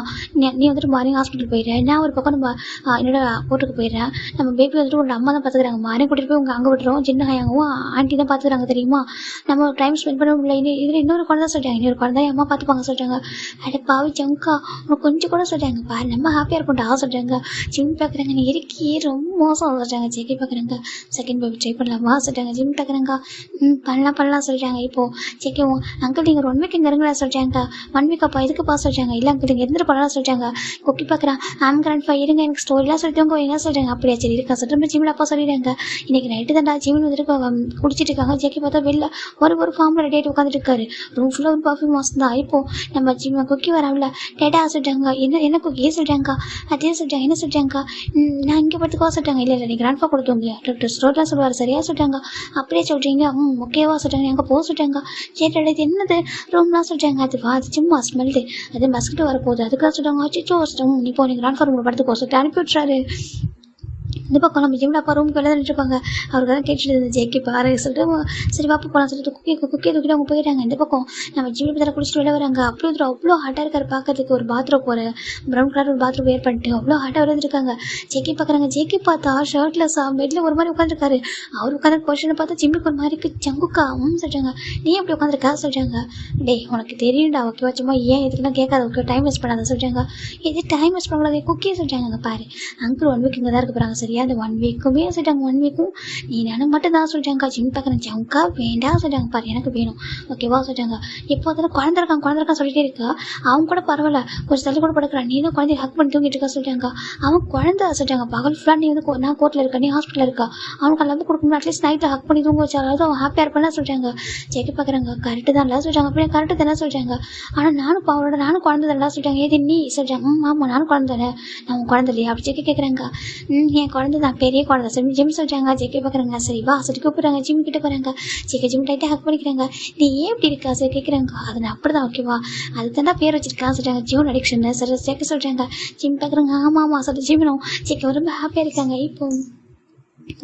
நீ வந்துட்டு மார்னிங் ஹாஸ்பிட்டல் போயிடுறேன், நான் ஒரு பக்கம் நம்ம என்னோட போட்டுக்கு போயிடுறேன், நம்ம பேபி வந்துட்டு உங்கள் அம்மா தான் பார்த்துக்கிறாங்க, மார்னிங் கூட்டிகிட்டு போய் உங்கள் அங்கே விட்டுறோம், சின்ன ஹாயாகவும் ஆண்டி தான் பார்த்துக்கிறாங்க தெரியுமா, நம்ம டைம் ஸ்பெண்ட் பண்ண முடியல. இதில் இன்னொரு குழந்தை சொல்கிறாங்க. இன்னொரு குழந்தை அம்மா பார்த்துப்பாங்க சொல்கிறாங்க. அட பாவி ஜங்கா உனக்கு கொஞ்சம் கூட சொல்கிறாங்க பாரு, நம்ம ஹாப்பியாக இருக்கும்டா சொல்கிறாங்க. ஜிம் பார்க்குறாங்க. நீ இருக்கே ரொம்ப மோசம் சொல்கிறாங்க. ஜெகி பார்க்குறாங்க. செகண்ட் பேபி ட்ரை பண்ணலாமா சொல்கிறாங்க. ஜிம் பார்க்குறாங்க. பண்ணலாம் சொல்கிறாங்க. இப்போது ஜெகி அங்கிள் நீங்கள் 1 வீக் இங்கே இருங்களா சொல்கிறாங்க. 1 வீக் அப்பா எதுக்குப்பா சொல்கிறாங்க. இல்லை அங்கிள் இங்கே இருந்துட்டு பண்ணலாம் சொல்கிறாங்க. குக்கி பார்க்குறான். கிராண்ட்ஃபா இருங்க எனக்கு ஸ்டோரிலாம் சொல்லிட்டு என்ன சொல்கிறாங்க. அப்படியா சரி இருக்கா சொல்லிட்டு ஜிம்மில் அப்பா சொல்லிடுறாங்க. இன்றைக்கி நைட்டு தான்டா ஜிம்னு வந்துட்டு குடிச்சிட்டு இருக்காங்க. ஜெகி பார்த்தா வெளில ஒரு ஃபார்மில் ரெடி ஆகிட்டு உட்காந்துட்டு இருக்காரு. ரூம் ஃபுல்லாக ஒரு பர்ஃப்யூம் வாசம் தான். இப்போது நம்ம ஜிம் குக்கி வராமல டேட்டா சொல்கிறாங்க. என்ன குக்கி சொல்கிறாங்க. அதே சொல்கிறாங்க. என்ன சொல்கிறாங்க, நான் இங்கே படுத்துக்கவா சொல்கிறாங்க. இல்லை நீ கிராண்ட்ஃபா கொடுக்க முடியாது டாக்டர் ஸ்டோர்லாம் சொல்லுவார் சரியா சொல்கிறாங்க. அப்படியே சொல்கிறீங்க. ஓகேவா சொல்கிறாங்க. எங்கே போக சொல்கிறாங்க. சேட்டா இது என்னது ரூம்லாம் சொல்கிறாங்க. அது சும்மா ஸ்மெல்டு, அது மஸ்கிட்டு வரப்போகுது அதுக்காக சொல்கிறாங்க. அச்சோ நீ போ, நீ கிராண்ட்ஃபா ரூமில் படுத்துக்கோ சொல்லிட்டு அனுப்பி விட்றாரு. இந்த பக்கம் நம்ம ஜிம்ல அப்பா ரூமுக்கு வெளில நின்றுருப்பாங்க. அவருக்கு தான் கேட்டுட்டு இருந்தது. ஜேக்கி பாரு சொல்லிட்டு சரி வாப்பு போகலாம் சொல்லிட்டு குக்கி தூக்கிட்டு அவங்க போயிட்டாங்க. இந்த பக்கம் நம்ம ஜிம்ல பற்றி குடிச்சிட்டு வெளில வராங்க. அப்படி வந்துட்டு அவ்வளோ ஹாட்டாக இருக்காரு பார்க்கறதுக்கு. ஒரு பாத்ரூம் போகிற ப்ரௌன் கலர் ஒரு பாத்ரூம் வேர் பண்ணிட்டு அவ்வளோ ஹாட்டாக வந்துருக்காங்க. ஜேக்கி பார்க்குறாங்க. ஜேக்கி பார்த்தா ஷர்ட்லெஸ்ஸா பெட்டில் ஒரு மாதிரி உட்காந்துருக்காரு. அவர் உட்காந்து கொஸ்டினை பார்த்தா ஜிம்முக்கு ஒரு மாதிரி ஜங்குக்கா சொல்கிறாங்க. நீ எப்படி உட்காந்துருக்கா சொல்கிறாங்க. டேய் உனக்கு தெரியும்டா ஓகேவா, சும்மா ஏன் இதுக்குலாம் கேட்காத, ஓகே டைம் வேஸ்ட் பண்ணாத சொல்கிறாங்க. இது டைம் வேஸ்ட் பண்ணக்கூடாது குக்கியே சொல்கிறாங்க. பாரு அங்கிள் 1 வீக் இங்கே தான் இருக்க போகிறாங்க சரியா, அந்த 1 வீக்குமே சொல்லிட்டாங்க. 1 வீக்கும் நீ எனக்கு மட்டும் தான் சொல்லிட்டாங்க. ஜிம் பார்க்குறேன். ஜங்கா வேண்டாம் சொல்லிட்டாங்க. பாரு எனக்கு வேணும் ஓகேவா சொல்லிட்டாங்க. எப்போ அதில் குழந்தை இருக்கான் சொல்லிட்டே இருக்கா. அவங்க கூட பரவாயில்ல கொஞ்சம் தள்ளி கூட படுக்கிறான், நீ தான் குழந்தைய ஹக் பண்ணி தூங்கிட்டு இருக்கா சொல்லிட்டாங்க. அவன் குழந்தை சொல்லிட்டாங்க. பகல் ஃபுல்லாக நீ வந்து நான் கோர்ட்டில் இருக்கா, நீ ஹாஸ்பிட்டலில் இருக்கா, அவனுக்கு எல்லாமே கொடுக்கணும், அட்லீஸ்ட் நைட்டில் ஹக் பண்ணி தூங்க வச்சாலும் அவன் ஹாப்பியாக இருப்பான்னு சொல்லிட்டாங்க. ஜெகி பார்க்குறாங்க. கரெக்டு தான் இல்லை சொல்லிட்டாங்க. அப்படியே கரெக்டு தானே சொல்லிட்டாங்க. ஆனால் நானும் குழந்தை தானே சொல்லிட்டாங்க. ஏது நீ சொல்லிட்டாங்க. ஆமாம் நானும் குழந்தை தானே, நான் உன் குழந்தை இல்லையா அப்படி ஜெகி கேட்குறாங்க. என் குழந்தை தான் பெரிய குழந்தை சொல்லி ஜிம் சொல்கிறாங்க. ஜெகி பார்க்குறாங்க. சரி வா சொல்லி கூப்பிட்றாங்க. ஜிம் கிட்ட போகிறாங்க. ஜிம் டைட்டாக ஹக் பண்ணிக்கிறாங்க. நீ ஏன் இப்படி இருக்கா சரி கேட்குறாங்க. அது நான் அப்படி தான் ஓகேவா, அது தானே பேர் வச்சிருக்கான்னு சொல்கிறாங்க. ஜிம் அடிக்ஷன் சரி ஜெகி சொல்கிறாங்க. ஜிம் பார்க்குறாங்க. ஆமாம் சொல்லிட்டு ஜிம்னும் ஜெகி ரொம்ப ஹாப்பியாக இருக்காங்க. இப்போ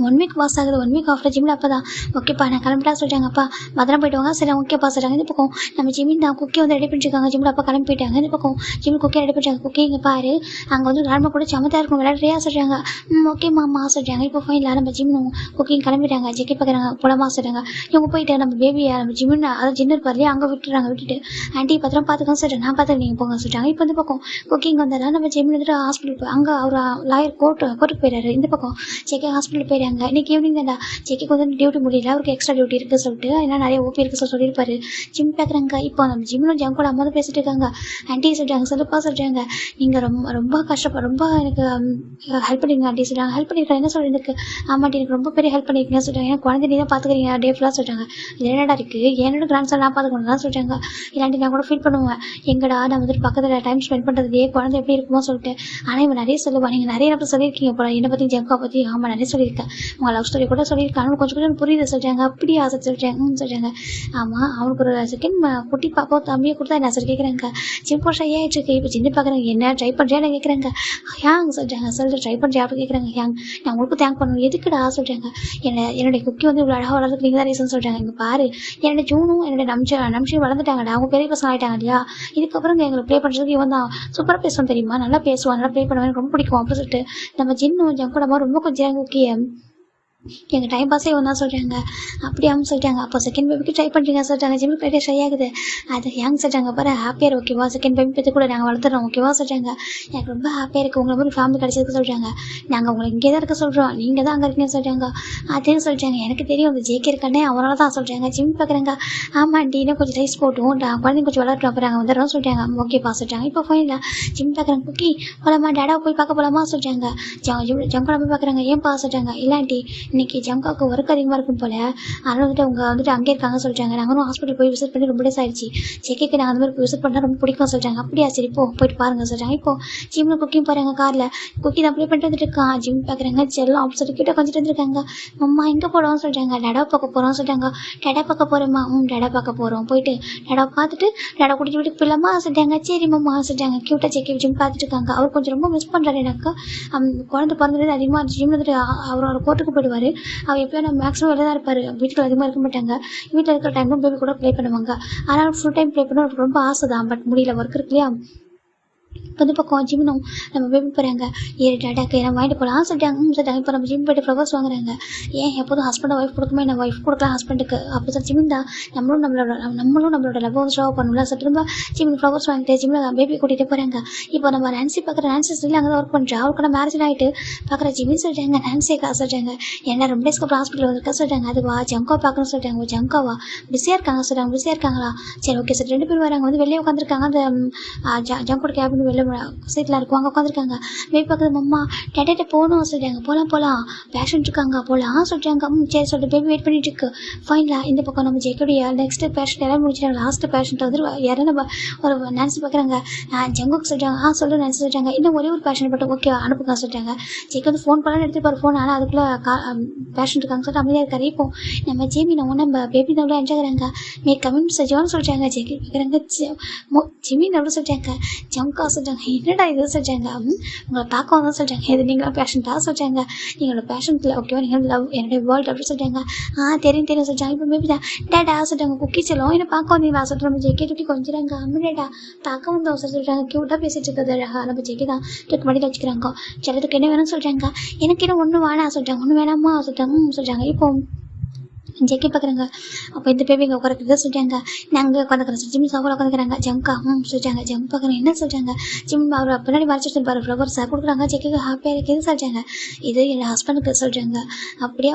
1 வீக் பாஸ் ஆகுது. 1 வீக் ஆஃப்டர் ஜிம்மில் அப்போ தான் ஓகேப்பா நான் கிளம்பிட்டா சொல்லிட்டாங்கப்பா, பத்திரம் போயிட்டு வாங்க. சரி ஓகேப்பா சொல்கிறாங்க. இந்த பக்கம் நம்ம ஜிம்மின் தான் குக்கி வந்து ரெடி பண்ணிருக்காங்க. ஜிம்மில் அப்பா கிளம்பி போயிட்டாங்க. இந்த பக்கம் ஜிம்மில் குக்கி ரெடி பண்ணிட்டாங்க. குக்கி இங்கே பாரு, அங்கே வந்து கிராம கூட சமத்தாக இருக்கும், விளையாடுறியா சொல்கிறாங்க. ஓகே மாமா சொல்கிறாங்க. இப்போ ஃபைனில் நம்ம ஜிம்மும் குக்கிங் கிளம்பிட்டாங்க. ஜெக்கி பார்க்குறாங்க போலமா சொல்கிறாங்க. இவங்க போயிட்டு நம்ம பேபியை நம்ம ஜிம்மின் அதாவது ஜின்னு இருப்பார் இல்லையா, அங்கே விட்டுட்டு ஆண்டி பத்திரம் பார்த்துக்கோங்க சொல்கிறேன். நான் பார்த்துக்க நீங்கள் போங்க சொல்கிறாங்க. இப்போ இந்த பக்கம் குக்கிங் வந்தாரா நம்ம ஜிம்மில் வந்துட்டு ஹாஸ்பிட்டல் போய் அங்கே அவர் லாயர் கோர்ட்டுக்கு போயிடாரு. இந்த பக்கம் ஜெக்கி ஹாஸ்பிட்டல் போயிடாங்க. இன்னைக்கு ஈவினிங் தான்டா ஜெக்கிக்கு வந்து டியூட்டி முடியல, அவருக்கு எக்ஸ்ட்ரா டியூட்டி இருக்குது சொல்லிட்டு ஏன்னா நிறைய ஓபி இருக்குது சொல்லியிருப்பாரு. ஜிம் பார்க்குறாங்க. இப்போ நம்ம ஜிம்மில் ஜம் கூட அம்மா தான் பேசிட்டு இருக்காங்க. ஆண்டி சொல்கிறாங்க சொல்லுப்பா சொல்கிறாங்க, நீங்கள் ரொம்ப கஷ்டப்பட ரொம்ப எனக்கு ஹெல்ப் பண்ணிருங்க ஆண்டி சொல்கிறாங்க. ஹெல்ப் பண்ணியிருக்கேன் என்ன சொல்கிறேன் எனக்கு, ஆமாட்டி எனக்கு ரொம்ப பெரிய ஹெல்ப் பண்ணியிருக்கீங்க சொல்கிறாங்க. எனக்கு குழந்தை நீ தான் பார்த்துக்கிறீங்க டே ஃபுல்லாக சொல்கிறாங்க. இது என்னடா இருக்குது, என்னோட கிராண்ட் சன் நான் பார்த்துக்கணும் தான் சொல்கிறாங்க. இல்லாண்டி நான் கூட ஃபீல் பண்ணுவேன், எங்கடா நான் வந்துட்டு பக்கத்தில் டைம் ஸ்பெண்ட் பண்ணுறதுலேயே குழந்தை எப்படி இருக்குமோ சொல்லிட்டு. ஆனால் இவன் நிறைய சொல்லுவான், நீங்கள் நிறைய எனக்கு சொல்லியிருக்கீங்க போல என்னை பற்றி ஜெங்கா பற்றி. ஆமாம் நிறைய சொல்லியிருக்கேன், உங்கள் லவ் ஸ்டோரி கூட சொல்லியிருக்காங்க, கொஞ்சம் கொஞ்சம் புரியுது சொல்கிறாங்க. அப்படி ஆசை சொல்கிறாங்க சொல்கிறாங்க. ஆமாம் அவனுக்கு ஒரு செகண்ட் குட்டி பாப்பா தம்பியை கொடுத்தா என்ன சார் கேட்குறாங்க. ஜிம் போஷா ஏன் இருக்கு இப்போ ஜின்னு பார்க்குறாங்க. என்ன ட்ரை பண்ணுறியா நான் கேட்குறாங்க. ஹேங் சொல்கிறாங்க. சொல்லிட்டு ட்ரை பண்ணுறியா அப்படி கேட்குறாங்க. ஹேங் நான் உங்களுக்கு தேங்க் பண்ணணும். எதுக்குடா சொல்கிறாங்க. என்னுடைய குக்கி வந்து இவ்வளோ அழகாக வளர்றதுக்கு நீங்கள் தான் ரீசன் சொல்கிறாங்க. இங்கே பாரு என்னோட ஜூனும் என்னோட நம்ஷியும் வளர்ந்துட்டாங்கடா, அவங்க பெரிய பசங்க ஆகிட்டாங்க இல்லையா, இதுக்கப்புறம் எங்களை ப்ளே பண்ணுறதுக்கு இவன் தான் சூப்பராக பேசுவான் தெரியுமா, நல்லா பேசுவான், நல்லா ப்ளே பண்ணுவான், எனக்கு ரொம்ப பிடிக்கும் அப்படி சொல்லிட்டு நம்ம ஜின்னும் ஜங்கூடமாக ரொம்ப கொஞ்சம் குக்கியை எங்கள் டைம் பாஸே ஒன்றா சொல்கிறாங்க. அப்படியாவும் சொல்லிட்டாங்க. அப்போ செகண்ட் பேபிக்கு ட்ரை பண்ணுறீங்க சொல்கிறாங்க. ஜிம்மில் ட்ரை ட்ரை ஆகுது. அது ஹேங் சொல்கிறாங்க. பாரு ஹாப்பியாக ஓகேவா, செகண்ட் பேபி பற்றி கூட நாங்கள் வளர்த்துறோம் ஓகேவா சொல்கிறாங்க. எனக்கு ரொம்ப ஹாப்பியாக இருக்குது உங்களை மாதிரி ஃபேமிலி கிடச்சதுக்கு சொல்கிறாங்க. நாங்கள் உங்களை இங்கே தான் இருக்க சொல்கிறோம், நீங்கள் தான் அங்கே இருக்கீங்கன்னு சொல்கிறாங்க. அதே சொல்கிறாங்க. எனக்கு தெரியும் அந்த ஜேகே இருக்கானே அவனால தான் சொல்கிறாங்க. ஜிம் பார்க்குறாங்க. ஆமாம் இன்னும் கொஞ்சம் ரைஸ் போட்டும் குழந்தைங்க கொஞ்சம் வளர்த்துட்டு அப்புறம் அங்கே வந்துடுறோம் சொல்கிறாங்க. ஓகேப்பா சொல்கிறாங்க. இப்போ ஃபைனில் ஜிம் பார்க்குறாங்க. குக்கி போலாமா டேடாவை போய் பார்க்க போலாமா சொல்கிறாங்க. ஜங்கோட போய் பார்க்குறாங்க. ஏன்பா சொல்கிறாங்க. இல்லாண்டி இன்னைக்கு ஜங்காவுக்கு ஒர்க் அதிகமாக இருக்கும் போல, அதனால் வந்துட்டு அவங்க வந்துட்டு அங்கே இருக்காங்க சொல்கிறாங்க. நாங்களும் ஹாஸ்பிட்டல் போய் விசிட் பண்ணி ரொம்ப டேஸ் ஆயிடுச்சு. செக்கிக்கு நாங்கள் அந்த மாதிரி விசிட் பண்ணால் ரொம்ப பிடிக்கும் சொல்கிறாங்க. அப்படியா சரி போயிட்டு பாருங்க சொல்கிறாங்க. இப்போ ஜிம்மில் குக்கிங் போகிறாங்க. காரில் குக்கி தான் ப்ளே பண்ணிட்டு வந்துட்டு இருக்கான். ஜிம் பார்க்குறாங்க. செல்லம் ஆப்போசிட் கிட்ட கொஞ்சிட்டு வந்துருக்காங்க. அம்மா எங்கே போகிறோம் சொல்கிறாங்க. டேடா பார்க்க போகிறோம் சொல்கிறாங்க. டேடா பார்க்க போகிறோம்மா. டேடா பார்க்க போகிறோம். போயிட்டு டேடா பார்த்துட்டு டேடா குடிச்சு வீட்டுக்கு போயிடலாமா சொல்கிறாங்க. சரி மாமா சொல்கிறாங்க. க்யூட்டாக செக்கி ஜிம் பார்த்துட்டு இருக்காங்க. அவர் கொஞ்சம் ரொம்ப மிஸ் பண்ணுறாரு எனக்கு. குழந்தை பிறந்தது அதிகமாக ஜிம் வந்துட்டு அவரோட கோர்ட்டுக்கு போயிடுவார். அவள் எப்போயும் நான் மேக்ஸிமம் வெளில தான் இருப்பார், வீட்டில் அதிகமாக இருக்க மாட்டாங்க. வீட்டில் இருக்கிற டைமும் பேபி கூட ப்ளே பண்ணுவாங்க. ஆனால் ஃபுல் டைம் ப்ளே பண்ண ரொம்ப ஆசை தான், பட் முடியல, ஒர்க் இருக்கு இல்லையா. இப்போ வந்து பக்கம் ஜிம்னும் நம்ம பேபி போகிறாங்க. ஏழு டாட்டாக்கு என்ன வாங்கிட்டு போகலாம் சொல்லிட்டாங்க. சொல்லிட்டாங்க. இப்போ நம்ம ஜிம் போய்ட்டு ஃப்ளவர்ஸ் வாங்குறாங்க. ஏன் எப்போதும் ஹஸ்பண்ட் ஒய்ஃப் கொடுக்குமே, என்ன ஒய்ஃப் கொடுக்கலாம் ஹஸ்பண்டுக்கு அப்படி சொல்லி ஜிம் தான் நம்மளோட லவ் ஷோ பண்ணல. ஸோ திரும்ப ஜிம் ஃப்ளவர்ஸ் வாங்கிட்டு ஜிம்மில் பேபி கூட்டிகிட்டு போகிறாங்க. இப்போ நம்ம நான்சி பார்க்குற நான்சி சொல்லி அங்கே தான் ஒர்க் பண்ணுறா. அவருக்கு மேரேஜ் ஆகிட்டு பார்க்குற ஜிம்மின்னு சொல்லிட்டாங்க. நான்சிக்கா சொல்கிறாங்க. என்ன ரொம்ப டேஸ்க்கு அப்புறம் ஹாஸ்பிட்டல் வந்துருக்கா சொல்கிறாங்க. அதுவா ஜங்கா பார்க்கணும்னு சொல்லிட்டாங்க. ஜங்காவா பிஸியாக இருக்காங்க சொல்கிறாங்க. பிஸியாக இருக்காங்களா சரி ஓகே சார். 2 பேர் வராங்க. வந்து வெளியே உட்காந்துருக்காங்க. அந்த ஜங்கோட கேபின் வெளில சீட்டில் இருக்கும், அங்கே உட்காந்துருக்காங்க. பேபி பார்க்குறது மம்மா டேட்டே போகணும் சொல்லிட்டாங்க. போகலாம் பேஷண்ட் இருக்காங்க போகலாம் சொல்லிட்டாங்க. சரி சொல்லிட்டு பேபி வெயிட் பண்ணிட்டு இருக்கு. ஃபைனலாக இந்த பக்கம் நம்ம ஜெக்குடைய நெக்ஸ்ட் பேஷண்ட் எல்லாம் முடிச்சிட்டாங்க. லாஸ்ட் பேஷண்ட் வந்து யாரும் ஒரு நான்சி பார்க்குறாங்க. ஜங்குக்கு சொல்லிட்டாங்க. சொல்லு நான்சி சொல்லிட்டாங்க. இன்னும் ஒரே ஒரு பேஷண்ட் மட்டும் ஓகே அனுப்புங்க சொல்லிட்டாங்க. ஜெக்கு வந்து ஃபோன் பண்ணலாம் எடுத்துப்பாரு ஃபோன். ஆனால் அதுக்குள்ளே பேஷண்ட் இருக்காங்க சொல்லிட்டு அமைதியாக இருக்காரு. இப்போ நம்ம ஜேமி நம்ம பேபி நம்மள என்ஜாகிறாங்க. மே கமிங் சஜான்னு சொல்லிட்டாங்க. ஜெக்கி பார்க்குறாங்க. ஜிமி நம்மளும் சொல்லிட்டாங்க. ஜங்கா சொல்லிட்டாங்க. என்னடா இது சொல்லிட்டாங்க. உங்களை பார்க்க வந்தால் சொல்லிட்டாங்க. இது நீங்களும் பேஷண்ட்டாக சொல்லிட்டாங்க. நீங்களோட பேஷண்ட்டில் ஓகேவா, நீங்கள் லவ் என்னுடைய வேர்ல்டு அப்படி சொல்லிட்டாங்க. தெரியும் சொல்லிட்டாங்க. இப்போ மேபி தான் டேடா சொல்லிட்டாங்க. குக்கி செல்லும் என்ன பார்க்க வந்தீங்களா சொல்லிட்டு நம்ம ஜெக்கி தூக்கி கொஞ்சிறாங்க. அம்மிடா பார்க்க வந்தோம் சொல்லிட்டாங்க. க்யூட்டாக பேசிட்டு இருக்கிறது அழகா நம்ம ஜெக்கி தான் தூக்கி மடியில் வச்சுக்கிறாங்க. சிலதுக்கு என்ன வேணும்னு சொல்லிட்டாங்க. எனக்கு என்ன ஒன்று வேணாம் சொல்லிட்டாங்க. ஒன்று வேணாமா சொல்லிட்டாங்க. சொல்லிட்டாங்க. இப்போ ஜெக்கி பார்க்குறாங்க. அப்போ இந்த பேபி இங்கே உட்காரக்குறத சொல்லிட்டாங்க. நாங்கள் உட்காந்துக்கிறோம் ஜிம் சாப்பிட உட்காந்துக்கிறாங்க. ஜங்கா சொல்லிட்டாங்க. ஜம் பார்க்குறேன் என்ன சொல்லிட்டாங்க. ஜிம் அவர் பின்னாடி மறைச்சிட்டு பாரு ஃப்ளவர்ஸாக கொடுக்குறாங்க. ஜெக்கிக்கு ஹாப்பியாக இருக்குது சொல்லிட்டாங்க. இது என் ஹஸ்பண்டுக்கு சொல்கிறாங்க. அப்படியே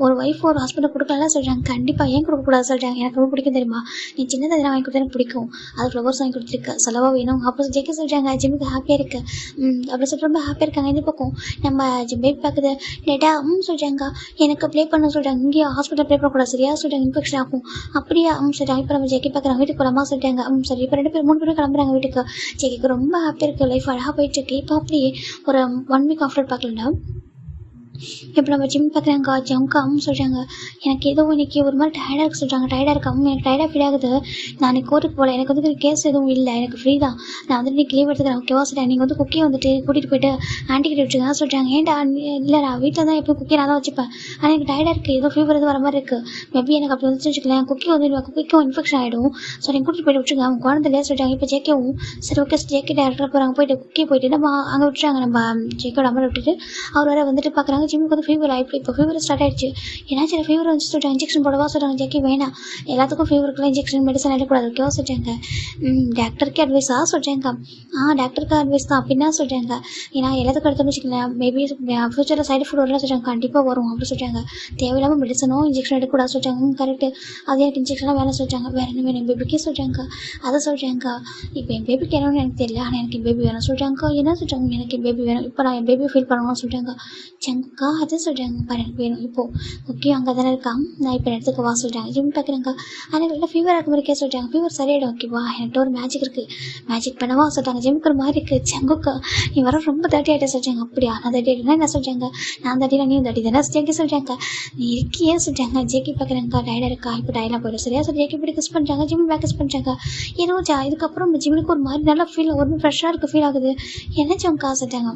ஒரு ஒய்ஃப் ஒரு ஹஸ்பண்டை கொடுக்கலாம் சொல்கிறாங்க. கண்டிப்பாக ஏன் கொடுக்கக்கூடாது சொல்கிறாங்க. எனக்கு ரொம்ப பிடிக்கும் தெரியுமா, நீ சின்னதாக எதனா வாங்கி கொடுத்தா எனக்கு பிடிக்கும். அது ஃப்ளவர்ஸ் வாங்கி கொடுத்துருக்கு செலவாக வேணும் அப்போ ஜெக்கி சொல்கிறாங்க. ஜிம்முக்கு ஹாப்பியாக இருக்குது அப்படி சொல்லிட்டு ரொம்ப ஹாப்பியாக இருக்காங்க. இந்த பக்கம் நம்ம ஜிம் பேபி பார்க்குது. டேட்டா சொல்கிறாங்க. எனக்கு ப்ளே பண்ண சொல்கிறாங்க. இங்கேயே ஹாஸ்பிட்டல் ப்ளே கூட சரியா சொல்லிட்டாங்க. இன்ஃபெக்ஷன் ஆகும் அப்படியா சொல்லிட்டாங்க. இப்போ நம்ம ஜெக்கி பார்க்குறாங்க. வீட்டுக்கு போகலாமா சொல்லிட்டாங்க. சரி இப்போ 2 பேர் 3 பேரும் கிளம்புறாங்க வீட்டுக்கு. ஜெக்கிக்கு ரொம்ப ஹாப்பியாக இருக்குது. லைஃப் அழகாக போயிட்டுருக்கு. இப்போ அப்படியே ஒரு 1 வீக் ஆஃப்டர் பார்க்கலன்னா இப்போ நம்ம ஜிம் பார்க்குறாங்க ஜம்க்கு அம்மா சொல்கிறாங்க எனக்கு ஏதோ இன்னைக்கு ஒரு மாதிரி டயர்டாக இருக்கு சொல்கிறாங்க. டயர்டாக இருக்கு அம்மா, எனக்கு டயர்டாக ஃபீல் ஆகுது. நான் இன்னைக்கு கோர்ட்டுக்கு போகல, எனக்கு வந்து கேஸ் எதுவும் இல்லை, எனக்கு ஃப்ரீ தான், நான் வந்து இன்னைக்கு லீவ் எடுத்துக்கிறேன் ஓகேவா சொல்கிறேன். நீங்கள் வந்து குக்கியை வந்துட்டு கூட்டிகிட்டு போயிட்டு ஆண்டி கிட்ட வச்சுக்கா சொல்கிறாங்க. ஏன்டா இல்லைடா வீட்டில் தான் எப்போ குக்கி நான் தான் வச்சுப்பேன், ஆனால் எனக்கு டயர்டாக இருக்குது, ஏதோ ஃபீவர் எதுவும் வர மாதிரி இருக்குது, மேபி எனக்கு அப்படி வந்து வச்சுக்கலாம், குக்கி வந்து குக்கிக்கும் இன்ஃபெக்ஷன் ஆகிடும், ஸோ நீங்கள் கூட்டிகிட்டு போயிட்டு விட்டுருங்க அவங்க குழந்தைலே சொல்கிறாங்க. இப்போ ஜேக்கவும் சரி ஓகே ஜேக்கே டேரக்டராக போகிறாங்க. போயிட்டு குக்கி போயிட்டு நம்ம அங்கே விட்டுறாங்க, நம்ம ஜேக்கோட அம்மா விட்டுட்டு அவர் வர வந்துட்டு பார்க்குறாங்க. ஜிம்முக்கு வந்து ஃபீவர் ஆகிடுச்சு, இப்போ ஃபீவர் ஸ்டார்ட் ஆயிடுச்சு. ஏன்னாச்சும் ஃபீவர் வந்து சொல்லிட்டாங்க இன்ஜெக்ஷன் போடவா சொல்கிறாங்க. ஜேக்கி வேணாம், எல்லாத்துக்கும் ஃபீவருக்குலாம் இன்ஜெக்ஷன் மெடிசன் எடுக்கக்கூடாது ஓகேவா சொல்கிறாங்க. டாக்டருக்கு அட்வைஸாக சொல்கிறாங்க. டாக்டருக்கு அட்வைஸ் தான் அப்படின்னா சொல்கிறாங்க. ஏன்னா எல்லாத்துக்கும் எடுத்து வச்சுக்கலாம், மேபி ஃபியூச்சரில் சைடு எஃபெக்ட் வரலாம் சொல்கிறாங்க, கண்டிப்பாக வரும் அப்படி சொல்கிறாங்க. தேவையில்லாமல் மெடிசனும் இன்ஜெக்ஷன் எடுக்கக்கூடாது சொல்கிறாங்க. கரெக்டு, அது எனக்கு இன்ஜெக்ஷன்லாம் வேலை சொல்கிறாங்க. வேறு என்ன வேணும் என் பேபிக்கே சொல்கிறாங்க. அதை சொல்கிறாங்க. இப்போ என் பேபிக்கு என்னன்னு எனக்கு தெரியல, ஆனால் எனக்கு என் பேபி வேணும் சொல்கிறாங்க. என்ன சொல்கிறாங்க எனக்கு என் பேபி வேணும், இப்போ நான் என் பேபியை ஃபீல் பண்ணணும்னு சொல்கிறாங்க. சங்கா அதை சொல்கிறாங்க பாரு எனக்கு வேணும் இப்போது ஓகே அங்கே தானே இருக்கான், நான் இப்போ இடத்துக்கு வா சொல்கிறாங்க. ஜிம் பார்க்குறாங்க. ஆனால் நல்லா ஃபீவர் ஆக மாதிரிக்கே சொல்கிறாங்க. ஃபீவர் சரியாயிடும் ஓகேவா, என்கிட்ட ஒரு மேஜிக் இருக்குது, மேஜிக் பண்ணவா சொல்கிறாங்க. ஜிம்முக்கு ஒரு மாதிரி இருக்குது. சங்குக்கா நீ வர ரொம்ப தட்டி ஆகிட்டே சொல்கிறாங்க. அப்படியா நான் தட்டி ஆகிட்டேன்னா என்ன சொல்கிறாங்க, நான் தட்டினா நீ தட்டி தானே ஜேக்கி சொல்கிறாங்க. நீ இருக்கியே சொல்கிறாங்க. ஜேக்கி பார்க்குறாங்க டயர்டாக இருக்கா, இப்போ டயர்டாக போய்டும் சரியா சொல்லி ஜேக்கி இப்படி கிஸ் பண்ணுறாங்க. ஜிம் பேக் கிஸ் பண்ணுறாங்க. ஏதோ இதுக்கப்புறம் ஜிம்முக்கு ஒரு மாதிரி நல்லா ஃபீல் ஒரு ஃப்ரெஷ்ஷாக இருக்குது ஃபீல் ஆகுது. என்ன ஜங்கா சொல்கிறாங்க.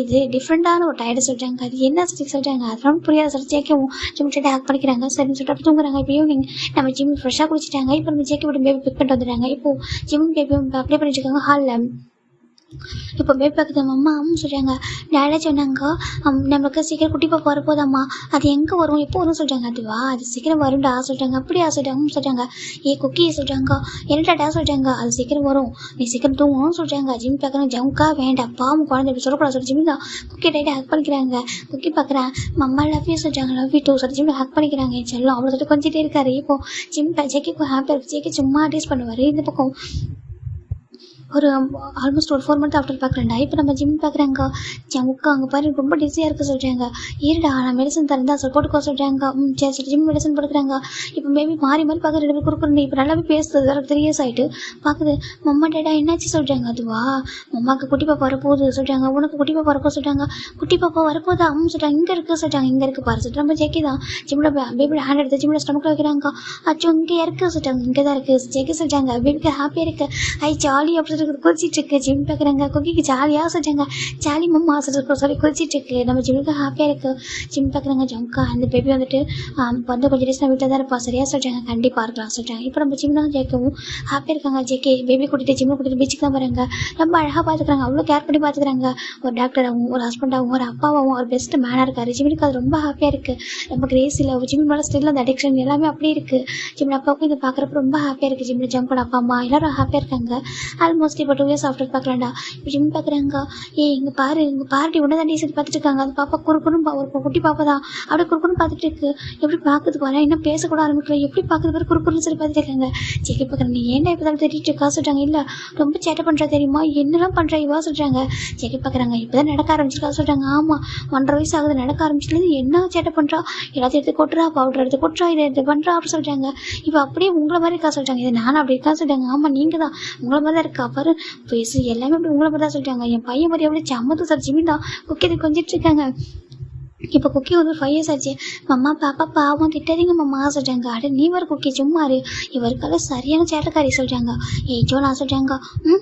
இது டிஃப்ரெண்ட்டான ஒரு டயர்டு சொல்கிறாங்க. அது என்ன சொல்லி சொல்கிறாங்க அதெல்லாம் புரியாத சொல்லி ஜேக்கவும் ஜிம் கிட்ட ஹேக் பண்ணிக்கிறாங்க. சரின்னு சொல்லிட்டு அப்படி தூங்குறாங்க. இப்போ ஈவினிங் நம்ம ஜிம் ஃப்ரெஷ்ஷாக குளிச்சிட்டாங்க. இப்போ நம்ம ஜேக்கி விட்டு பேபி பிக் பண்ணிட்டு வந்துடுறாங்க. இப்போது ஜிம் பேபி அப்ளை பண்ணி வச்சுருக்காங்க ஹாலில். இப்போ பேபி பார்க்குது அம்மா சொல்கிறாங்க. டேடா சொன்னாங்க நம்மளுக்கு சீக்கிரம் குட்டி பாப்பா வரப்போதாம்மா, அது எங்கே வரும் எப்போ வரும் சொல்கிறாங்க. அதுவா அது சீக்கிரம் வரும்டா சொல்கிறாங்க. அப்படியா சொல்கிறாங்க சொல்கிறாங்க. குக்கி சொல்கிறாங்க. என்ன டேடா சொல்கிறாங்க, அது சீக்கிரம் வரும், நீ சீக்கிரம் தூங்கணும்னு சொல்கிறாங்க. ஜிம் பார்க்குறேன் ஜம்கா வேண்டாம் பாவம் குழந்தை இப்படி சொல்லக்கூடாது சொல்லி ஜிம் தான் குக்கி டைட்டாக ஹேக் பண்ணிக்கிறாங்க. குக்கி பார்க்குறேன் மம்மா லவ் யூ சொல்கிறாங்க. லவ் யூ டூ சொல்லி ஜிம் ஹேக் பண்ணிக்கிறாங்க. என் செல்லம் அவ்வளோ சொல்லிட்டு கொஞ்சிட்டே இருக்காரு. இப்போ ஜிம் ஜெக்கி ஹாப்பியாக இருக்கு. ஜெக்கி சும்மா டேஸ்ட் பண்ணுவார். இந்த பக்கம் ஒரு ஆல்மோஸ்ட் ஒரு 4 மந்த் ஆஃப்டர் பார்க்குறேன்டா. இப்போ நம்ம ஜிம் பார்க்குறாங்க. ஜம்முக்கு அங்கே பாரு ரொம்ப டிஸியாக இருக்குது சொல்கிறாங்க. ஏடா நான் மெடிசன் தரேன் சார் போட்டுக்கோ சொல்கிறாங்க. சரி சரி ஜிம் மெடிசன் போட்டுக்கிறாங்க. இப்போ பேபி மாறி மாறி பார்க்க 2 பேர் கொடுக்குறேன். இப்போ நல்லாவே பேசுறது வேறு 3 இயர்ஸ் ஆகிட்டு பார்க்குது. மம்மா டேடா என்னாச்சு சொல்கிறாங்க. அதுவா மம்மாவுக்கு குட்டி பாப்பா வரப்போகுது சொல்கிறாங்க. உனக்கு குட்டி பாப்பா வரப்போ சொல்கிறாங்க. குட்டி பாப்பா வரப்போதா சொல்கிறாங்க. இங்கே இருக்குது சொல்கிறாங்க. இங்கே இருக்குது பாரு சொல்லிட்டு நம்ம ஜெக்கி தான் ஜிம்மோட பேபியோட ஹேண்ட் எடுத்து ஜிம்மோட ஸ்டமக்கில் வைக்கிறாங்க. அச்சோ இங்கே இருக்குது சொல்கிறாங்க. இங்கே தான் இருக்குது ஜெக்கி சொல்கிறாங்க. பேபிக்கு ஹாப்பியாக இருக்குது. ஐ ஜாலி அப்படி குதிச்சிட்டு இருக்கு. ஜிம் பார்க்குறாங்க. குக்கிக்கு ஜாலியாக சொல்கிறாங்க. ஜாலி மம்மா சொல்லி குதிச்சிட்டு இருக்கு. நம்ம ஜிம்முக்கு ஹாப்பியாக இருக்கு. ஜிம் பார்க்குறாங்க. ஜம்கா அந்த பேபி வந்துட்டு வந்து கொஞ்சம் டேஸ் நான் வீட்டில் தான் இருப்பா சரியா சொல்கிறாங்க. கண்டிப்பாக இருக்கலாம் சொல்கிறாங்க. இப்போ நம்ம ஜிம் தான் ஜேக்கவும் ஹாப்பியாக இருக்காங்க. ஜேகே பேபி கூட்டிகிட்டு ஜிம்மை கூட்டிகிட்டு பீச்சுக்கு தான் வராங்க. ரொம்ப அழகாக பார்த்துக்கிறாங்க. அவ்வளோ கேர் பண்ணி பார்த்துக்கிறாங்க. ஒரு டாக்டராகவும் ஒரு ஹஸ்பண்டாகவும் ஒரு அப்பாவாகவும் ஒரு பெஸ்ட் மேனாக இருக்கார். ஜிம்முக்கு அது ரொம்ப ஹாப்பியாக இருக்குது. ரொம்ப கிரேஸ் இல்லை ஜிம் மேலே ஸ்டில் அந்த அடிக்ஷன் எல்லாமே அப்படியே இருக்குது. ஜிம்மில் அப்பாவுக்கும் இதை பார்க்குறப்ப ரொம்ப ஹாப்பியாக இருக்குது. ஜிம்மில் ஜம்கோட அப்பா அம்மா எல்லாரும் ஹாப்பியாக இருக்காங்க. ஆல்மோஸ்ட் இப்போ 2 இயர்ஸ் ஆஃப்டர் பார்க்கலாம்டா. இப்போ ஜிம் பார்க்குறாங்க. இங்கே பாருடி உடனே தான் டீசல் பார்த்துட்டு இருக்காங்க. அது பாப்பா குறுக்குன்னு ஒரு குட்டி பாப்பா தான் அப்படியே குறுக்குன்னு பார்த்துட்டு இருக்கு. எப்படி பார்க்குது பாரு, இன்னும் பேசக்கூட ஆரம்பிக்கல. எப்படி பார்க்குது பாரு குறுக்குன்னு சொல்லி பார்த்துட்டு இருக்காங்க. ஜெக்கி பார்க்குறேன். நீ ஏன்டா இப்போ தான் தெரிவிட்டு இருக்கா சொல்கிறாங்க. இல்லை ரொம்ப சேட்டை பண்ணுறா தெரியுமா, என்னெல்லாம் பண்ணுறா இவா சொல்கிறாங்க. ஜெக்கி பார்க்குறாங்க. இப்போ தான் நடக்க ஆரம்பிச்சிருக்கா சொல்கிறாங்க. ஆமாம் 1.5 வயசு ஆகுது நடக்க ஆரம்பிச்சிலேருந்து என்ன சேட்டை பண்ணுறா, எல்லாத்தையும் எடுத்து கொட்டுறா, பவுடர் எடுத்து கொட்டுறா, இதை எடுத்து பண்ணுறா அப்படி சொல்கிறாங்க. இப்போ அப்படியே உங்களை மாதிரி இருக்கா சொல்கிறாங்க. இது நானும் அப்படி இருக்கா சொல்கிறாங்க. ஆமாம் நீங்கள் தான் உங்களை மாதிரி தான் இருக்கா பாரு பேசு எல்லாமே அப்படி உங்களை மாதிரி தான் சொல்லிட்டாங்க. என் பையன் மாதிரி எவ்வளோ சம்மத்து சார் ஜிமி தான் குக்கி கொஞ்சிட்டு இருக்காங்க. இப்போ குக்கி வந்து 5 இயர்ஸ் ஆச்சு. மம்மா பாப்பா பாவம் திட்டாதீங்க மம்மா சொல்கிறாங்க. அட நீ வர குக்கி சும்மாரு, இவருக்கால சரியான சேட்டக்காரி சொல்கிறாங்க. ஜோனா சொல்கிறாங்க.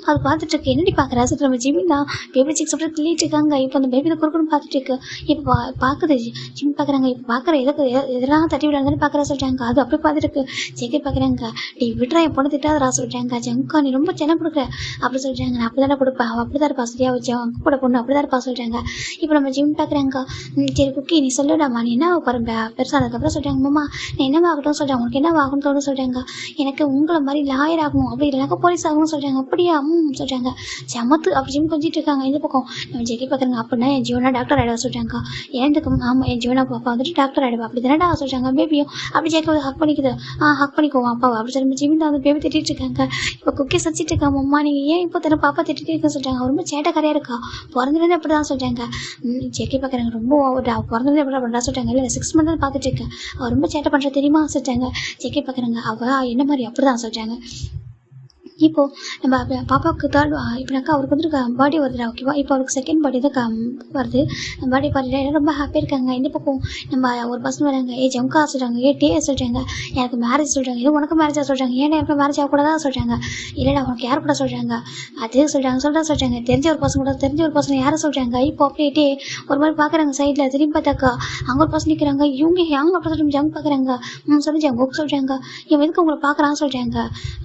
அது பார்த்துட்டு இருக்கு. என்னடி பார்க்குறா சொல்லிட்டு நம்ம ஜிமி தான் பேபி சிக்ஸ் அப்படி கிள்ளிட்டு இருக்காங்க. இப்போ அந்த பேபி தான் குறுக்குன்னு பார்த்துட்டு இருக்கு. இப்போ பார்க்குது ஜிமி பார்க்குறாங்க. இப்போ பார்க்குற எதெல்லாம் தட்டி விடாதானே பார்க்குறா சொல்கிறாங்க. அது அப்படி பார்த்துட்டு இருக்கு. ஜெகி பார்க்குறாங்க. நீ விட்றா என் பொண்ணு திட்டாதரா சொல்கிறாங்க. ஜங்கா நீ ரொம்ப சென்னை கொடுக்குற அப்படி சொல்கிறாங்க. நான் அப்படி தானே கொடுப்பேன், அவள் அப்படி தான் இருப்பா சரியா வச்சு அவங்க கூட பொண்ணு அப்படி தான் இருப்பா சொல்கிறாங்க. இப்போ நம்ம ஜிமி பார்க்குறாங்க. சரி குக்கி நீ சொல்லுடாமா நீ என்ன பாருங்க பெருசானதுக்கப்புறம் சொல்கிறாங்க. மாமா நான் என்ன ஆகட்டும் சொல்கிறாங்க. உனக்கு என்ன ஆகணும்னு தோணும் சொல்கிறாங்க. எனக்கு உங்களை மாதிரி லாயர் ஆகணும் அப்படி இல்லைனாக்கா போலீஸ் ஆகணும்னு சொல்கிறாங்க. அப்படியா சொல்கிறாங்க. சமத்து அப்படி ஜிம் கொஞ்சிட்டு இருக்காங்க. இந்த பக்கம் நம்ம ஜெகி பார்க்குறாங்க. அப்படின்னா என் ஜீவனா டாக்டர் ஆகிடுவா சொல்கிறாங்க. ஏன்துக்கு ஆமாம் என் ஜீவனா பாப்பா வந்துட்டு டாக்டர் ஆகிடுவா அப்படி தானடா சொல்கிறாங்க. பேபியும் அப்படி ஜெகி ஹக் பண்ணிக்குது. ஹக் பண்ணிக்குவோம் அப்பாவை அப்படி சொல்லி ஜிமி தான் வந்து பேபி திட்டிட்டு இருக்காங்க. இப்போ குக்கி சச்சிட்டு இருக்காங்க. அம்மா நீங்கள் ஏன் இப்போ தானே பாப்பா திட்டிட்டு இருக்குன்னு சொல்கிறாங்க. ரொம்ப சேட்டைக்காரியாக இருக்கா பிறந்ததுலேருந்து அப்படி தான் சொல்கிறாங்க. ஜெகி பார்க்குறாங்க. ரொம்ப பிறந்தது எப்படி பண்ணுறா சொல்லிட்டாங்க. இல்லை 6 மந்த்ஸ் பார்த்துட்டு இருக்கேன், அவள் ரொம்ப சேட்டை பண்ணுறா தெரியுமா சொல்லிட்டாங்க. ஜெக்கி பார்க்குறாங்க. அவள் என்ன மாதிரி அப்படி தான் சொல்கிறாங்க. இப்போ நம்ம பாப்பாவுக்கு தேர்ட் இப்போனாக்கா அவருக்கு வந்துட்டு பர்த்டே வருதுடா ஓகேவா. இப்போ அவருக்கு செகண்ட் பர்த்டே தான் வருது. பர்த்டே பார்ட்டியில் எல்லாம் ரொம்ப ஹாப்பியாக இருக்காங்க. இந்த பக்கம் நம்ம ஒரு பசங்க வராங்க, ஜம்கா சொல்கிறாங்க, டே சொல்கிறாங்க, எனக்கு மேரேஜ் சொல்கிறாங்க, இது உனக்கு மேரேஜாக சொல்கிறாங்க, ஏன்னா எனக்கு மேரேஜ் ஆகக்கூடாதா சொல்கிறாங்க, இல்லைடா உனக்கு யார் கூட சொல்கிறாங்க அது சொல்கிறாங்க தெரிஞ்ச ஒரு பசங்க யாரை சொல்கிறாங்க. இப்போ அப்படியே ஒரு மாதிரி பார்க்குறாங்க சைடில், திரும்பி பார்த்தாக்கா அங்கே ஒரு பசங்க நிற்கிறாங்க. இவங்க அப்படி சொல்லிட்டு ஜம்ப் பார்க்குறாங்க. சொல்லி ஜம்முக்கு சொல்கிறாங்க, இவன் எதுக்கு உங்களை பார்க்குறான்னு சொல்கிறாங்க.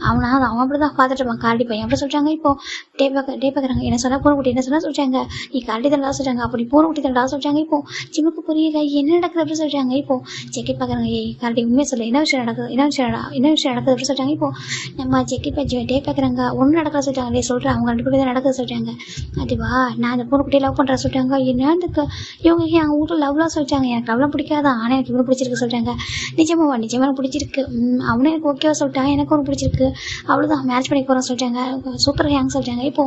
அவன் அப்படி தான் பார்த்துட்டு இருப்பான் காரடி பையன் அப்படி சொல்கிறாங்க. இப்போ டே பார்க்குறாங்க, என்ன சொன்னால் பூனைக்குட்டி என்ன சொன்னால் சொல்கிறாங்க, நீ காரடி தண்டா சொல்கிறாங்க, அப்படி பூனைக்குட்டி தண்டா சொல்கிறாங்க. இப்போ ஜிம்முக்கு புரியல என்ன நடக்குது அப்படி சொல்கிறாங்க. இப்போ செக்கி பார்க்குறாங்க, காரடி உண்மையை சொல்ல என்ன விஷயம் நடக்குது அப்படி சொல்கிறாங்க. இப்போ நம்ம செக்கி டே பார்க்குறாங்க, ஒன்றும் நடக்கல சொல்கிறாங்க. டே சொல்கிறேன் அவங்க 2 பேரும் தான் நடக்குது சொல்கிறாங்க. அதுவா நான் அந்த பூனைக்குட்டியை லவ் பண்ணுறேன் சொல்கிறாங்க. என்னதுக்கு இவங்க அவங்க வீட்டில் லவ்லாம் சொல்லிட்டாங்க, எனக்கு லவ்லாம் பிடிக்காதா, ஆனால் எனக்கு இவனு பிடிச்சிருக்கு சொல்கிறாங்க. நிஜமாக எனக்கு பிடிச்சிருக்கு, அவனும் எனக்கு ஓகேவா சொல்லிட்டான், எனக்கு ஒன்று பிடிச்சிருக்கு, அவ்வளோதான் மேட்ச் பண்ணி போகிறோம் சொல்லிட்டாங்க. சூப்பர் ஹேங் சொல்லிட்டாங்க. இப்போ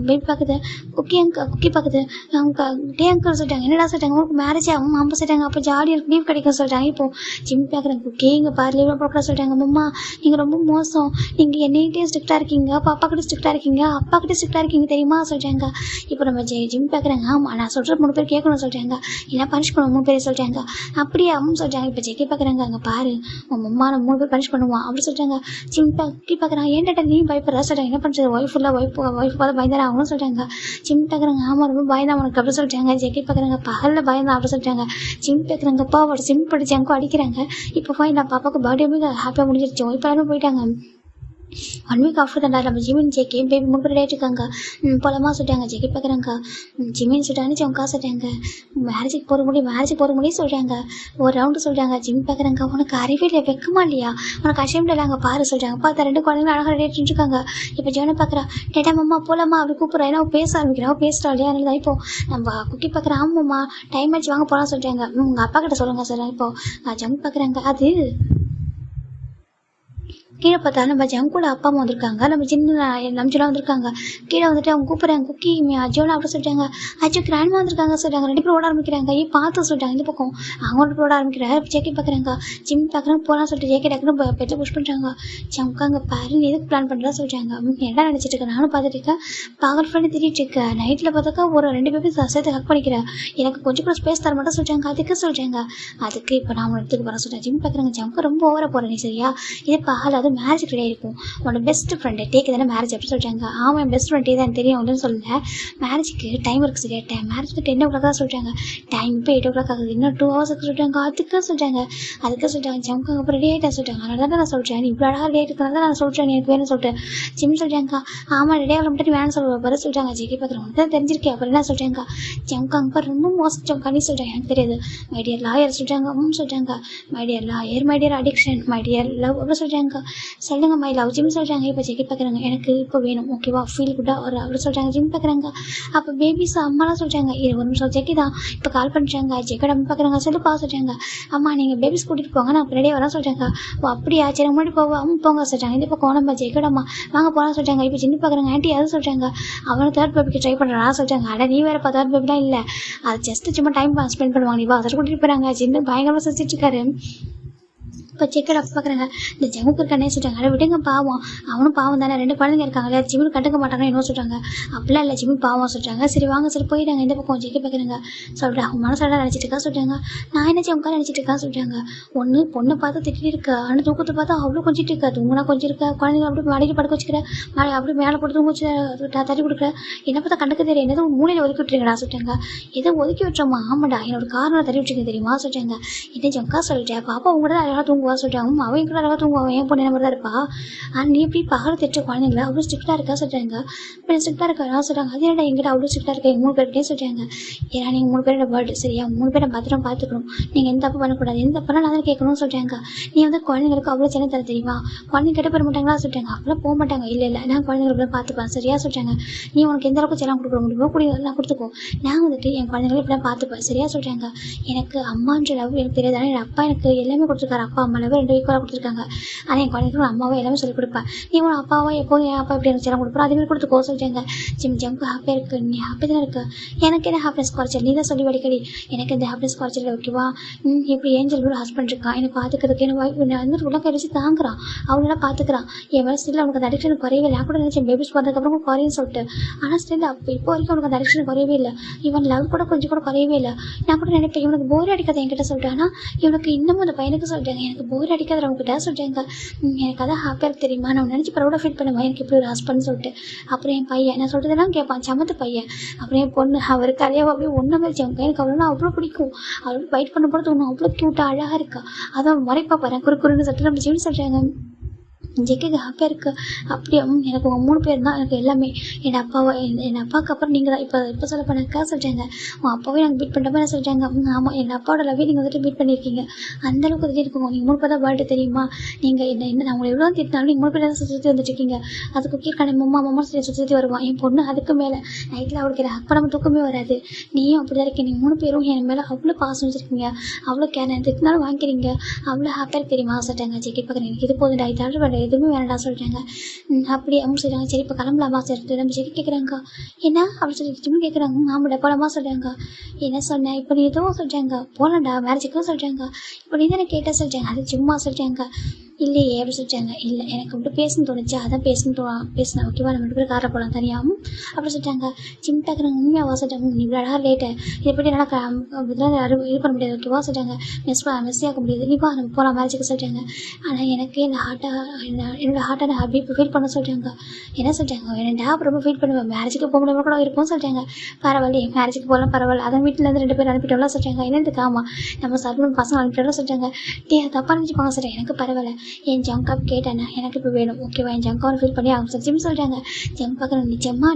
பேபி பார்க்குது, குக்கி பார்க்குது, அவங்க டே அங்கிள் சொல்லிட்டாங்க. என்னடா சொல்லிட்டாங்க, உங்களுக்கு மேரேஜ் ஆகும் அம்மா சொல்லிட்டாங்க, அப்போ ஜாலியாக லீவ் கிடைக்கும் சொல்லிட்டாங்க. இப்போ ஜிம் பார்க்குறாங்க, குக்கி இங்கே பாரு லீவ் போட சொல்லிட்டாங்க. அம்மா நீங்கள் ரொம்ப மோசம், நீங்கள் என்னைகிட்டே ஸ்ட்ரிக்டாக இருக்கீங்க, பாப்பா கிட்ட ஸ்ட்ரிக்டாக இருக்கீங்க, அப்பா கிட்ட ஸ்ட்ரிக்டாக இருக்கீங்க தெரியுமா சொல்லிட்டாங்க. இப்போ நம்ம ஜிம் பார்க்குறாங்க, ஆமாம் நான் சொல்கிற 3 பேர் கேட்கணும் சொல்லிட்டாங்க, என்ன பனிஷ் பண்ணுவோம் 3 பேர் சொல்லிட்டாங்க. அப்படியே அம்மா சொல்லிட்டாங்க. இப்போ ஜெக்கி பார்க்குறாங்க, அங்கே பாரு உங்கள் அம்மா நம்ம 3 பேர் பனிஷ் பண்ணுவான் அப்படி சொல்லிட்டாங்க. ஜிம் குக்கி பார்க்குறாங்க, ஏன்டா நீ பயப்படுறா சொல்லிட்டாங்க. என்ன பண்ணுறது ஒய்ஃப் பார்த்து பயந்தாரா அவங்களும் சொல்லிட்டாங்க. ஜிம் பார்க்குறாங்க, ஆமாம் ரொம்ப பயந்தான் உனக்கு அப்படி சொல்லிட்டாங்க. ஜெக்கி பார்க்குறாங்க, பகலில் பயந்தான் அப்படி சொல்லிட்டாங்க. ஜிம் பார்க்குறாங்க, பாவோட சிம் படிச்சு அங்கே அடிக்கிறாங்க. இப்போ ஃபைன் நான் பாப்பாவுக்கு பர்த்டே ஹாப்பியாக முடிஞ்சிருச்சு, இப்போ எல்லாமே போயிட்டாங்க. 1 வீக் ஆஃப்டர் தான்டா நம்ம ஜிமின் ஜேக்கி பேபி 3 பேர் இருக்காங்க. போலமா சொல்லிட்டாங்க. ஜெக்கி பார்க்குறாங்க, ஜிமின் சொல்லிட்டாங்க, ஜம்கா சொல்லிட்டாங்க, மேரேஜுக்கு போகிற முடியும் சொல்கிறாங்க. ஒரு ரவுண்டு சொல்கிறாங்க. ஜிம் பார்க்குறாங்க, உனக்கு அறிவே இல்லை வெக்கமா இல்லையா, உனக்கு அஷேம்ல இல்லை அங்கே பாரு சொல்கிறாங்க. பார்த்தா 2 குழந்தைங்க அழகாக ரெடி இருக்காங்க. இப்போ ஜீவனை பார்க்குறா, டேட்டா மாமா போகலாமா அப்படி கூப்பிட்றா, ஏன்னா பேச ஆரம்பிக்கிறா, பேசுகிறா இல்லையா. அதனால தான் இப்போ நம்ம குக்கி பார்க்குறா, ஆமாம்மா டைம் ஆச்சு வாங்க போகலாம் சொல்லிட்டாங்க. உங்கள் அப்பா கிட்ட சொல்லுங்கள் சார். இப்போ ஜம் பார்க்குறாங்க, அது கீழே பார்த்தா நம்ம ஜங்கோட அப்பா அம்மா வந்திருக்காங்க, நம்ம சின்ன நம்ஜெல்லாம் வந்திருக்காங்க. கீழே வந்துட்டு அவங்க கூப்பிட்றாங்க, குக்கி அஜோலாம் அப்படி சொல்லிட்டாங்க. அஜோ கிராண்ட்மா வந்திருக்காங்க சொல்லிட்டாங்க. 2 பேரும் ஓட ஆரம்பிக்கிறாங்க. பார்த்து சொல்லிட்டாங்க. இந்த பக்கம் அவங்க 2 பேர் ஓட ஆரம்பிக்கிறாரு. ஜேக்கி பார்க்குறாங்க, ஜிம் பார்க்குறாங்க, போகலாம் சொல்லிட்டு ஜேக்கி டக்குன்னு பெட்டில் புஷ் பண்ணுறாங்க. ஜம்காங்க பாரு நீ எதுக்கு பிளான் பண்ணுறா சொல்லிட்டாங்க. என்ன நினச்சிட்டு இருக்கேன், நானும் பார்த்துட்டு இருக்கேன், பகல் பண்ணி திரிட்டு இருக்கேன். நைட்டில் பார்த்தாக்கா ஒரு 2 பேரும் சேர்த்து ஹக் பண்ணிக்கிறேன், எனக்கு கொஞ்சம் கூட ஸ்பேஸ் தர மாட்டேன் சொல்லிட்டாங்க. அதுக்கு சொல்லிட்டாங்க. அதுக்கு இப்போ நான் உனக்கு எடுத்துக்கு போகிறேன் சொல்லிட்டேன். ஜிம் பார்க்குறாங்க, ஜம்க்கு ரொம்ப ஓவராக போகிறேன் நீ சரியா, இது பகல் மேரேஜ் ரெடியாக இருக்கும், உன்னோட பெஸ்ட் ஃப்ரெண்டு டேக்கு தானே மேரேஜ் அப்படி சொல்லிட்டாங்க. ஆமாம் என் பெஸ்ட் ஃப்ரெண்ட் தான் தெரியும் அப்படின்னு சொல்லல, மேரேஜுக்கு டைம் இருக்குது சரியா, மேரேஜ் 10 o'clock தான் சொல்லிட்டாங்க. டைம் இப்போ 8 o'clock ஆகுது, இன்னும் 2 hours சொல்லிட்டாங்க. அதுக்கு சொல்லிட்டாங்க. ஜம்க்கு அப்புறம் ரெடி ஆகிட்டா சொல்லிட்டாங்க. அதனால தான் நான் சொல்கிறேன், நீ இவ்வளோ அழகாக ரெடி ஆகிட்டு நான் சொல்கிறேன் எனக்கு வேணும்னு சொல்லிட்டு. ஜிம் சொல்லிட்டாங்க, ஆமாம் ரெடி ஆகல மட்டும் வேணும்னு சொல்லுவா பாரு சொல்லிட்டாங்க. ஜெக்கி பார்க்குறவங்க தான் தெரிஞ்சிருக்கேன் அப்புறம் என்ன சொல்லிட்டாங்க. ஜம்க்கு அங்கே ரொம்ப மோசம் ஜம்கானி சொல்லிட்டாங்க. எனக்கு தெரியாது மை டியர் லாயர் சொல்லிட்டாங்க. சொல்லிட்டாங்க my dear lawyer, my dear addiction, my dear love அப்படி சொல்லிட்டாங்க. சொல்லுங்க மை லவ் ஜிம் சொல்கிறாங்க. இப்போ ஜெக்கி பார்க்குறாங்க, எனக்கு இப்போ வேணும் ஓகேவா, ஃபீல் குட்டாக ஒரு அப்படி சொல்கிறாங்க. ஜிம் பார்க்குறாங்க. அப்போ பேபிஸ் அம்மாலாம் சொல்கிறாங்க, 1 நிமிஷம் ஜெக்கி தான் இப்போ கால் பண்ணுறாங்க. ஜெக்கி நம்ம பார்க்குறாங்க, சொல்லுப்பா சொல்லிட்டாங்க. அம்மா நீங்கள் பேபிஸ் கூட்டிகிட்டு போங்க நான் ரெடியாக வரேன் சொல்லிட்டாங்க. ஓ அப்படியா சரி முன்னாடி போங்க சொல்லிட்டாங்க. இந்த பக்கம் நம்ம ஜெக்கடம்மா வாங்க போகலாம் சொல்லிட்டாங்க. இப்போ சின்ன பார்க்குறாங்க, ஆண்டி அது சொல்லிட்டாங்க, அவனை 3rd பேபிக்கு ட்ரை பண்ணுறா சொல்லிட்டாங்க. அட நீ வேறு 3rd பேபிலாம் இல்லை, அது ஜஸ்ட் சும்மா டைம் ஸ்பெண்ட் பண்ணுவாங்க, நீ வா அதை கூட்டிகிட்டு போகிறாங்க. சின்ன பயங்கரமாக சிரிச்சிட்டு இருக்காரு. இப்போ செக்கட் அப்போ பார்க்குறாங்க, இந்த ஜமுக்கு இருக்கானே சொல்லிட்டாங்க. அதை விடுங்க பாவம், அவனும் பாவம் தானே, 2 குழந்தைங்க இருக்காங்களே, ஜிம்முக்கு கண்டுக்க மாட்டாங்க என்ன சொல்கிறாங்க. அப்படிலாம் இல்லை ஜிம்மு பாவம் சொல்லிட்டாங்க. சரி வாங்க சரி போயிட்டாங்க. இந்த பக்கம் ஜெக்கி பார்க்குறாங்க. சொல்கிறேன் அவங்க மனசால நினச்சிட்டு இருக்கா சொல்லிட்டாங்க. நான் என்ன ஜமுக்கா நினச்சிட்டு இருக்கா சொல்லிட்டாங்க. ஒன்று பொண்ணை பார்த்து திட்டிட்டு இருக்கா, ஆனால் தூக்கத்தை பார்த்தா அவ்வளோ கொஞ்சிட்டு இருக்கா, தூங்கினா கொஞ்சம் இருக்கா, குழந்தைங்க அப்படி மாடிக்கு படுக்க வச்சுக்கிற அப்படி மேலே போட்டு தூங்க வச்சு தட்டி கொடுக்குற, என்ன பார்த்தா கண்டுக்க தெரியும், என்னது மூலையில் ஒதுக்கி விட்டுருங்கடா சொல்லிட்டாங்க. எதை ஒதுக்கி விட்டுறோமா, ஆமாடா என்னோட காரணம் தட்டி விட்டுருங்க தெரியுமா சொல்லிட்டாங்க. என்ன ஜமுக்கா சொல்லிட்டேன், பாப்பா உங்க கூட அழகாக தூங்குவா சொல்லிட்டாங்க. அவன் கூட அழகாக தூங்குவான், என் பொண்ணு என்ன தான் இருப்பா, ஆனால் நீ எப்படி பகல் திட்டு குழந்தைங்களா அவ்வளோ ஸ்ட்ரிக்டாக இருக்கா சொல்லிட்டாங்க. இப்போ ஸ்ட்ரிக்டாக இருக்கா சொல்கிறாங்க. அது என்னடா எங்கிட்ட அவ்வளோ ஸ்ட்ரிக்டாக இருக்கா, எங்கள் 3 பேர்கிட்டே சொல்லிட்டாங்க. ஏன்னா நீங்கள் 3 பேரோட வேர்டு சரியா, 3 பேரை பத்திரம் பார்த்துக்கணும், நீங்கள் எந்த தப்பு பண்ணக்கூடாது, எந்த தப்புனா நான் தான் கேட்கணும்னு சொல்லிட்டாங்க. நீ வந்து குழந்தைங்களுக்கு அவ்வளோ சென்னை தர தெரியுமா, குழந்தைங்க கிட்ட போட மாட்டாங்களா சொல்லிட்டாங்க. அப்படிலாம் போக மாட்டாங்க, இல்லை நான் குழந்தைங்களுக்கு பார்த்துப்பேன் சரியா சொல்லிட்டாங்க. நீ உனக்கு எந்த அளவுக்கு செல்லாம் கொடுக்க முடியுமோ நான் கொடுத்துக்கோ, நான் வந்துட்டு என் குழந்தைங்களை இப்படிலாம் பார்த்துப்பேன் சரியா சொல்லிட்டாங்க. எனக்கு அம்மான்ற லவ் எனக்கு தெரியாது, ஆனால் என் அப்பா எனக்கு எல்லாமே கொடுத்துருக்காரு, அப்பா அம்மா அம்மா லவ் 2 ஈக்குவலாக கொடுத்துருக்காங்க. ஆனால் என் குழந்தைக்கு ஒரு அம்மாவை எல்லாமே சொல்லிக் கொடுப்பேன். நீ உன் அப்பாவா எப்போ என் அப்பா எப்படி எனக்கு செல்லம் கொடுப்போம் அதே மாதிரி கொடுத்துக்கோ சொல்லிட்டாங்க. ஜம்க்கு ஹாப்பியாக இருக்கு, நீ ஹாப்பி தானே இருக்கு, எனக்கு என்ன ஹாப்பினஸ் குறைச்சல், நீ தான் சொல்லி அடிக்கடி எனக்கு இந்த ஹாப்பினஸ் குறைச்சல் ஓகேவா. இப்படி ஏஞ்சல் ஒரு ஹஸ்பண்ட் இருக்கான், என்னை பார்த்துக்கிறதுக்கு என்ன வந்து உள்ள கை வச்சு தாங்குறான், அவனெல்லாம் பார்த்துக்கிறான். என் மேலே ஸ்டில் அவனுக்கு அந்த அடிக்ஷன் குறையவே இல்லை. நான் கூட நினச்சேன் பேபிஸ் பார்த்ததுக்கப்புறம் குறையும் சொல்லிட்டு. ஆனால் ஸ்டில் இப்போ வரைக்கும் அவனுக்கு அந்த அடிக்ஷன் குறையவே இல்லை. இவன் லவ் கூட கொஞ்சம் கூட குறையவே இல்லை. நான் கூட நினைப்பேன் இவனுக்கு போர் அடிக்காத என்கிட்ட சொல்லிட்டேன். ஆனால் இவனுக்கு இன்னமும் அந்த பையனுக்கு சொல்லிட்டாங்க எனக்கு போர் அடிக்காத அவங்ககிட்ட சொல்லிட்டாங்க. எனக்கு அதான் ஹாப்பியாக இருக்கு தெரியுமா, நான் நினச்சி ப்ரௌடாக ஃபீல் பண்ணுவேன் எனக்கு இப்படி ஒரு ஹஸ்பண்ட் சொல்லிட்டு. அப்புறம் என் பையன் நான் சொல்கிறதெல்லாம் கேட்பான், சமத்து பையன். அப்புறம் என் பொண்ணு அவருக்கு அதையாக அப்படியே ஒன்றும் மாதிரி என் எனக்கு அவ்வளோ அவ்வளோ பிடிக்கும். அவ்வளோ ஃபைட் பண்ண போகிறது ஒன்று அவ்வளோ க்யூட்டாக அழகாக இருக்கா. அதான் மறைப்பா பாரு குறுக்குறுன்னு சொல்லிட்டு நம்ம ஜீவன் சொல்கிறாங்க. ஜெக்கிக்கு ஹாப்பியாக இருக்குது. அப்படியே எனக்கு உங்கள் 3 பேர் தான் எனக்கு எல்லாமே. என் அப்பாவுக்கு அப்புறம் நீங்கள் தான். இப்போ சொல்ல பண்ணக்கா சொல்லிட்டாங்க, உன் அப்பாவே நாங்கள் பீட் பண்ணுற மாதிரி சொல்லிட்டாங்க. ஆமாம், என் அப்பாவோட லவ்வே நீங்கள் வந்துட்டு பீட் பண்ணியிருக்கீங்க. அந்தளவுக்கு வந்துட்டு இருக்கோங்க. நீங்கள் 3 பேர் தான் பர்த்டே தெரியுமா. நீங்கள் என்ன நான் உங்களை எவ்வளோ திட்டினாலும் நீங்கள் 3 பேர் தான் சுற்றி வந்துட்டுருக்கீங்க. அதுக்கு கீழ்கான மம்மா சுற்றி வருவான். என் பொண்ணு அதுக்கு மேலே நைட்டில் அவளுக்கு என்ன ஹக் பண்ணாமல் தூக்கமே வராது. நீயும் அப்படி தான் இருக்கீங்க. நீங்கள் 3 பேரும் என் மேலே அவ்வளோ பாசம் வச்சுருக்கீங்க, அவ்வளோ கேர் திட்டினாலும் வாங்கிக்கிறீங்க, அவ்வளோ ஹாப்பியாக தெரியுமா சொல்லிட்டாங்க. ஜெக்கி பார்க்குறேன் எனக்கு இது போதும் இதாட்டு வேண்டாம் எதுவுமே வேண்டாம் சொல்லிட்டாங்க. அப்படி அவங்க சொல்லிட்டாங்க சரி இப்போ கிளம்பலாமா சொல்லிட்டு நம்ம ஜெக்கி கேட்குறாங்க என்ன அப்படி சொல்லி கேட்குறாங்க. ஆமாடா போலாமா சொல்லிட்டாங்க. என்ன சொன்னேன் இப்போ நீ எதுவும் சொல்லிட்டாங்க போகலாம்டா மேரேஜுக்கும் சொல்லிட்டாங்க. இப்போ நீ தானே கேட்டால் சொல்லிட்டாங்க அது சும்மா சொல்லிட்டாங்க. இல்லையே அப்படி சொல்லிட்டாங்க. இல்லை எனக்கு மட்டும் பேசணும்னு தோணுச்சு அதான் பேசினேன் ஓகேவா நம்ம 2 பேரும் காரில் போகலாம் தனியாகவும் அப்படி சொல்லிட்டாங்க. சிம் பார்க்குறாங்க உண்மையாக சொல்லிட்டாங்க நீ இவ்வளோ அழகாக லேட்டு இதை பற்றி என்னால் இது பண்ண முடியாது ஓகேவா சொல்லிட்டாங்க. மிஸ் ஆக முடியாது நீ வா நம்ம போகலாம் மேரேஜுக்கு சொல்லிட்டாங்க. ஆனால் எனக்கு என்னோட ஹார்ட்டை நான் அப்படி ஃபீல் பண்ண சொல்லிட்டாங்க. என்ன சொல்லிட்டாங்க என்னடா ரொம்ப ஃபீல் பண்ணுவேன் மேரேஜுக்கு போக முடியாமல் கூட இருக்கும்னு சொல்லிட்டாங்க. பரவாயில்லையே மேரேஜுக்கு போகலாம் பரவாயில்ல அதன் வீட்டிலேருந்து 2 பேர் அனுப்பிட்டோம்லாம் சொல்லிட்டாங்க. என்னதுக்கு ஆமாம் நம்ம சர்வன் பசங்க அனுப்பிட்டோம்லாம் சொல்லிட்டாங்க. தப்பாக நினச்சிப்பாங்க சொல்லிட்டேன் எனக்கு பரவாயில்ல என் ஜங்காப் கேட்டேன்னா எனக்கு இப்போ வேணும் ஓகேவா என் ஜங்காவை ஃபீல் பண்ணி அவங்க ஜிம் சொல்லிட்டாங்க. ஜிம் பார்க்குறேன்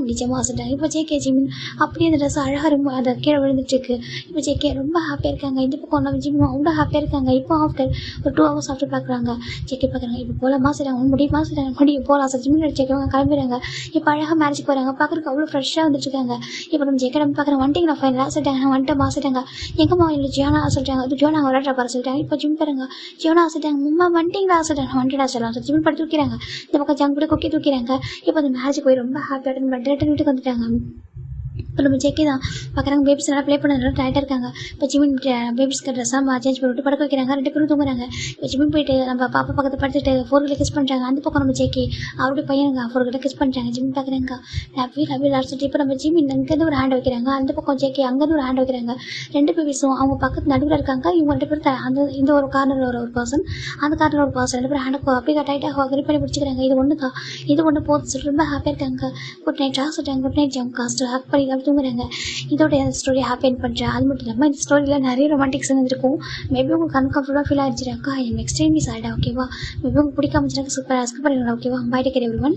நிஜமாக சொல்லிட்டாங்க. இப்போ ஜேகே ஜிம் அப்படியே அந்த ட்ரெஸ் அழகாக ரொம்ப அதை கீழே விழுந்துட்டுருக்கு. இப்போ ஜேகே ரொம்ப ஹாப்பியாக இருக்காங்க. இந்த பக்கம் நம்ம ஜிம் அவ்வளோ ஹாப்பியாக இருக்காங்க. இப்போ ஆஃப்டர் ஒரு 2 hours ஆஃப்டர் பார்க்குறாங்க. ஜேகே பார்க்குறாங்க இப்போ போகலாமா சொல்கிறாங்க முடியுமா சொல்கிறாங்க முடியும் போகலாம் சார் ஜிம் ஜேக்கவங்க கிளம்பிடுறாங்க. இப்போ அழகாக மேரேஜ் போகிறாங்க பார்க்குறதுக்கு அவ்வளோ ஃப்ரெஷ்ஷாக வந்துட்டுருக்காங்க. இப்போ நம்ம ஜேக்கே நம்ம பார்க்குறேன் வந்துட்டு நான் ஃபைனலாக சொல்லிட்டாங்க நான் வந்துட்டு மாசிட்டாங்க எங்கம்மா இல்லை ஜியோனா சொல்லிட்டாங்க அது ஜியோனா விளையாடுற பாரு சொல்லிட்டாங்க. இப்போ ஜிம் பாருங்க ஜியோனா சொல்லிட்டாங்க அம்மா வந்துட்டிங்களா சொல்லிட்டாங்க வந்துடா சொல்லலாம் ஸோ ஜிம் படி தூக்கிறாங்க. இந்த பக்கம் ஜங்க் கூட குக்கி தூக்கிறாங்க. இப்போ அந்த மேரேஜுக்கு போய் ரொம்ப ஹாப்பியாக அட்டன் பண்ணிட்டு ரிட்டன் வீட்டுக்கு வந்துட்டாங்க. இப்போ நம்ம ஜெக்கி தான் பார்க்குறாங்க பேபிஸ் நல்லா ப்ளே பண்ணதுனால டயர்டாக இருக்காங்க. இப்போ ஜிமின் பேபிஸ்க்கு ட்ரெஸ்ஸாக சேஞ்ச் பண்ணி விட்டு படுக்க வைக்கிறாங்க. 2 பேரும் தூங்குறாங்க. இப்போ ஜிமின் போயிட்டு நம்ம பாப்பா பக்கத்தில் படுத்துட்டு 4 கிஸ் பண்ணுறாங்க. அந்த பக்கம் நம்ம ஜெக்கி அவருடைய பையனுங்க 4 கிஸ் பண்ணுறாங்க. ஜிமின் பார்க்குறாங்க லவ்வி சொல்லிட்டு இப்போ நம்ம ஜிமின் இங்கேருந்து ஒரு ஹேண்ட் வைக்கிறாங்க. அந்த பக்கம் ஜெக்கி அங்கேருந்து ஒரு ஹேண்ட் வைக்கிறாங்க. 2 பேபிஸும் அவங்க பக்கத்து நடுவில் இருக்காங்க. இவங்க 2 பேரும் அந்த இந்த ஒரு கார்னர் ஒரு பர்சன் அந்த கார்னர் ஒரு பர்சன் 2 பேரும் ஹேண்டை அப்படியே டைட்டாக கிரிப் பண்ணி பிடிச்சிக்கிறாங்க. இது ஒன்று தான் இது ஒன்று போதும் சொல்லிட்டு ரொம்ப ஹாப்பியாக இருக்காங்க. குட் நைட் சொல்லிட்டாங்க. குட் நைட் ஜம் காஸ்ட் ஹக் பண்ணி தூங்குறாங்க. இதோட ஸ்டோரி ஹாப்பி எண்ட் பண்ணுறேன். அது மட்டும் இல்லாமல் இந்த ஸ்டோரியில் நிறைய ரொமான்டிக் சீன் இருக்கும். மேபி உங்களுக்கு அன்கம்ஃபர்டபுளாக ஃபீல் ஆகிடுச்சிருக்கா எம் எக்ஸ்ட்ரீம்லி சாய்டா ஓகேவா. மேபி உங்களுக்கு பிடிக்காம சூப்பராக அஸ்க் பண்ணிடுங்க ஓகேவா. Bye take care everyone.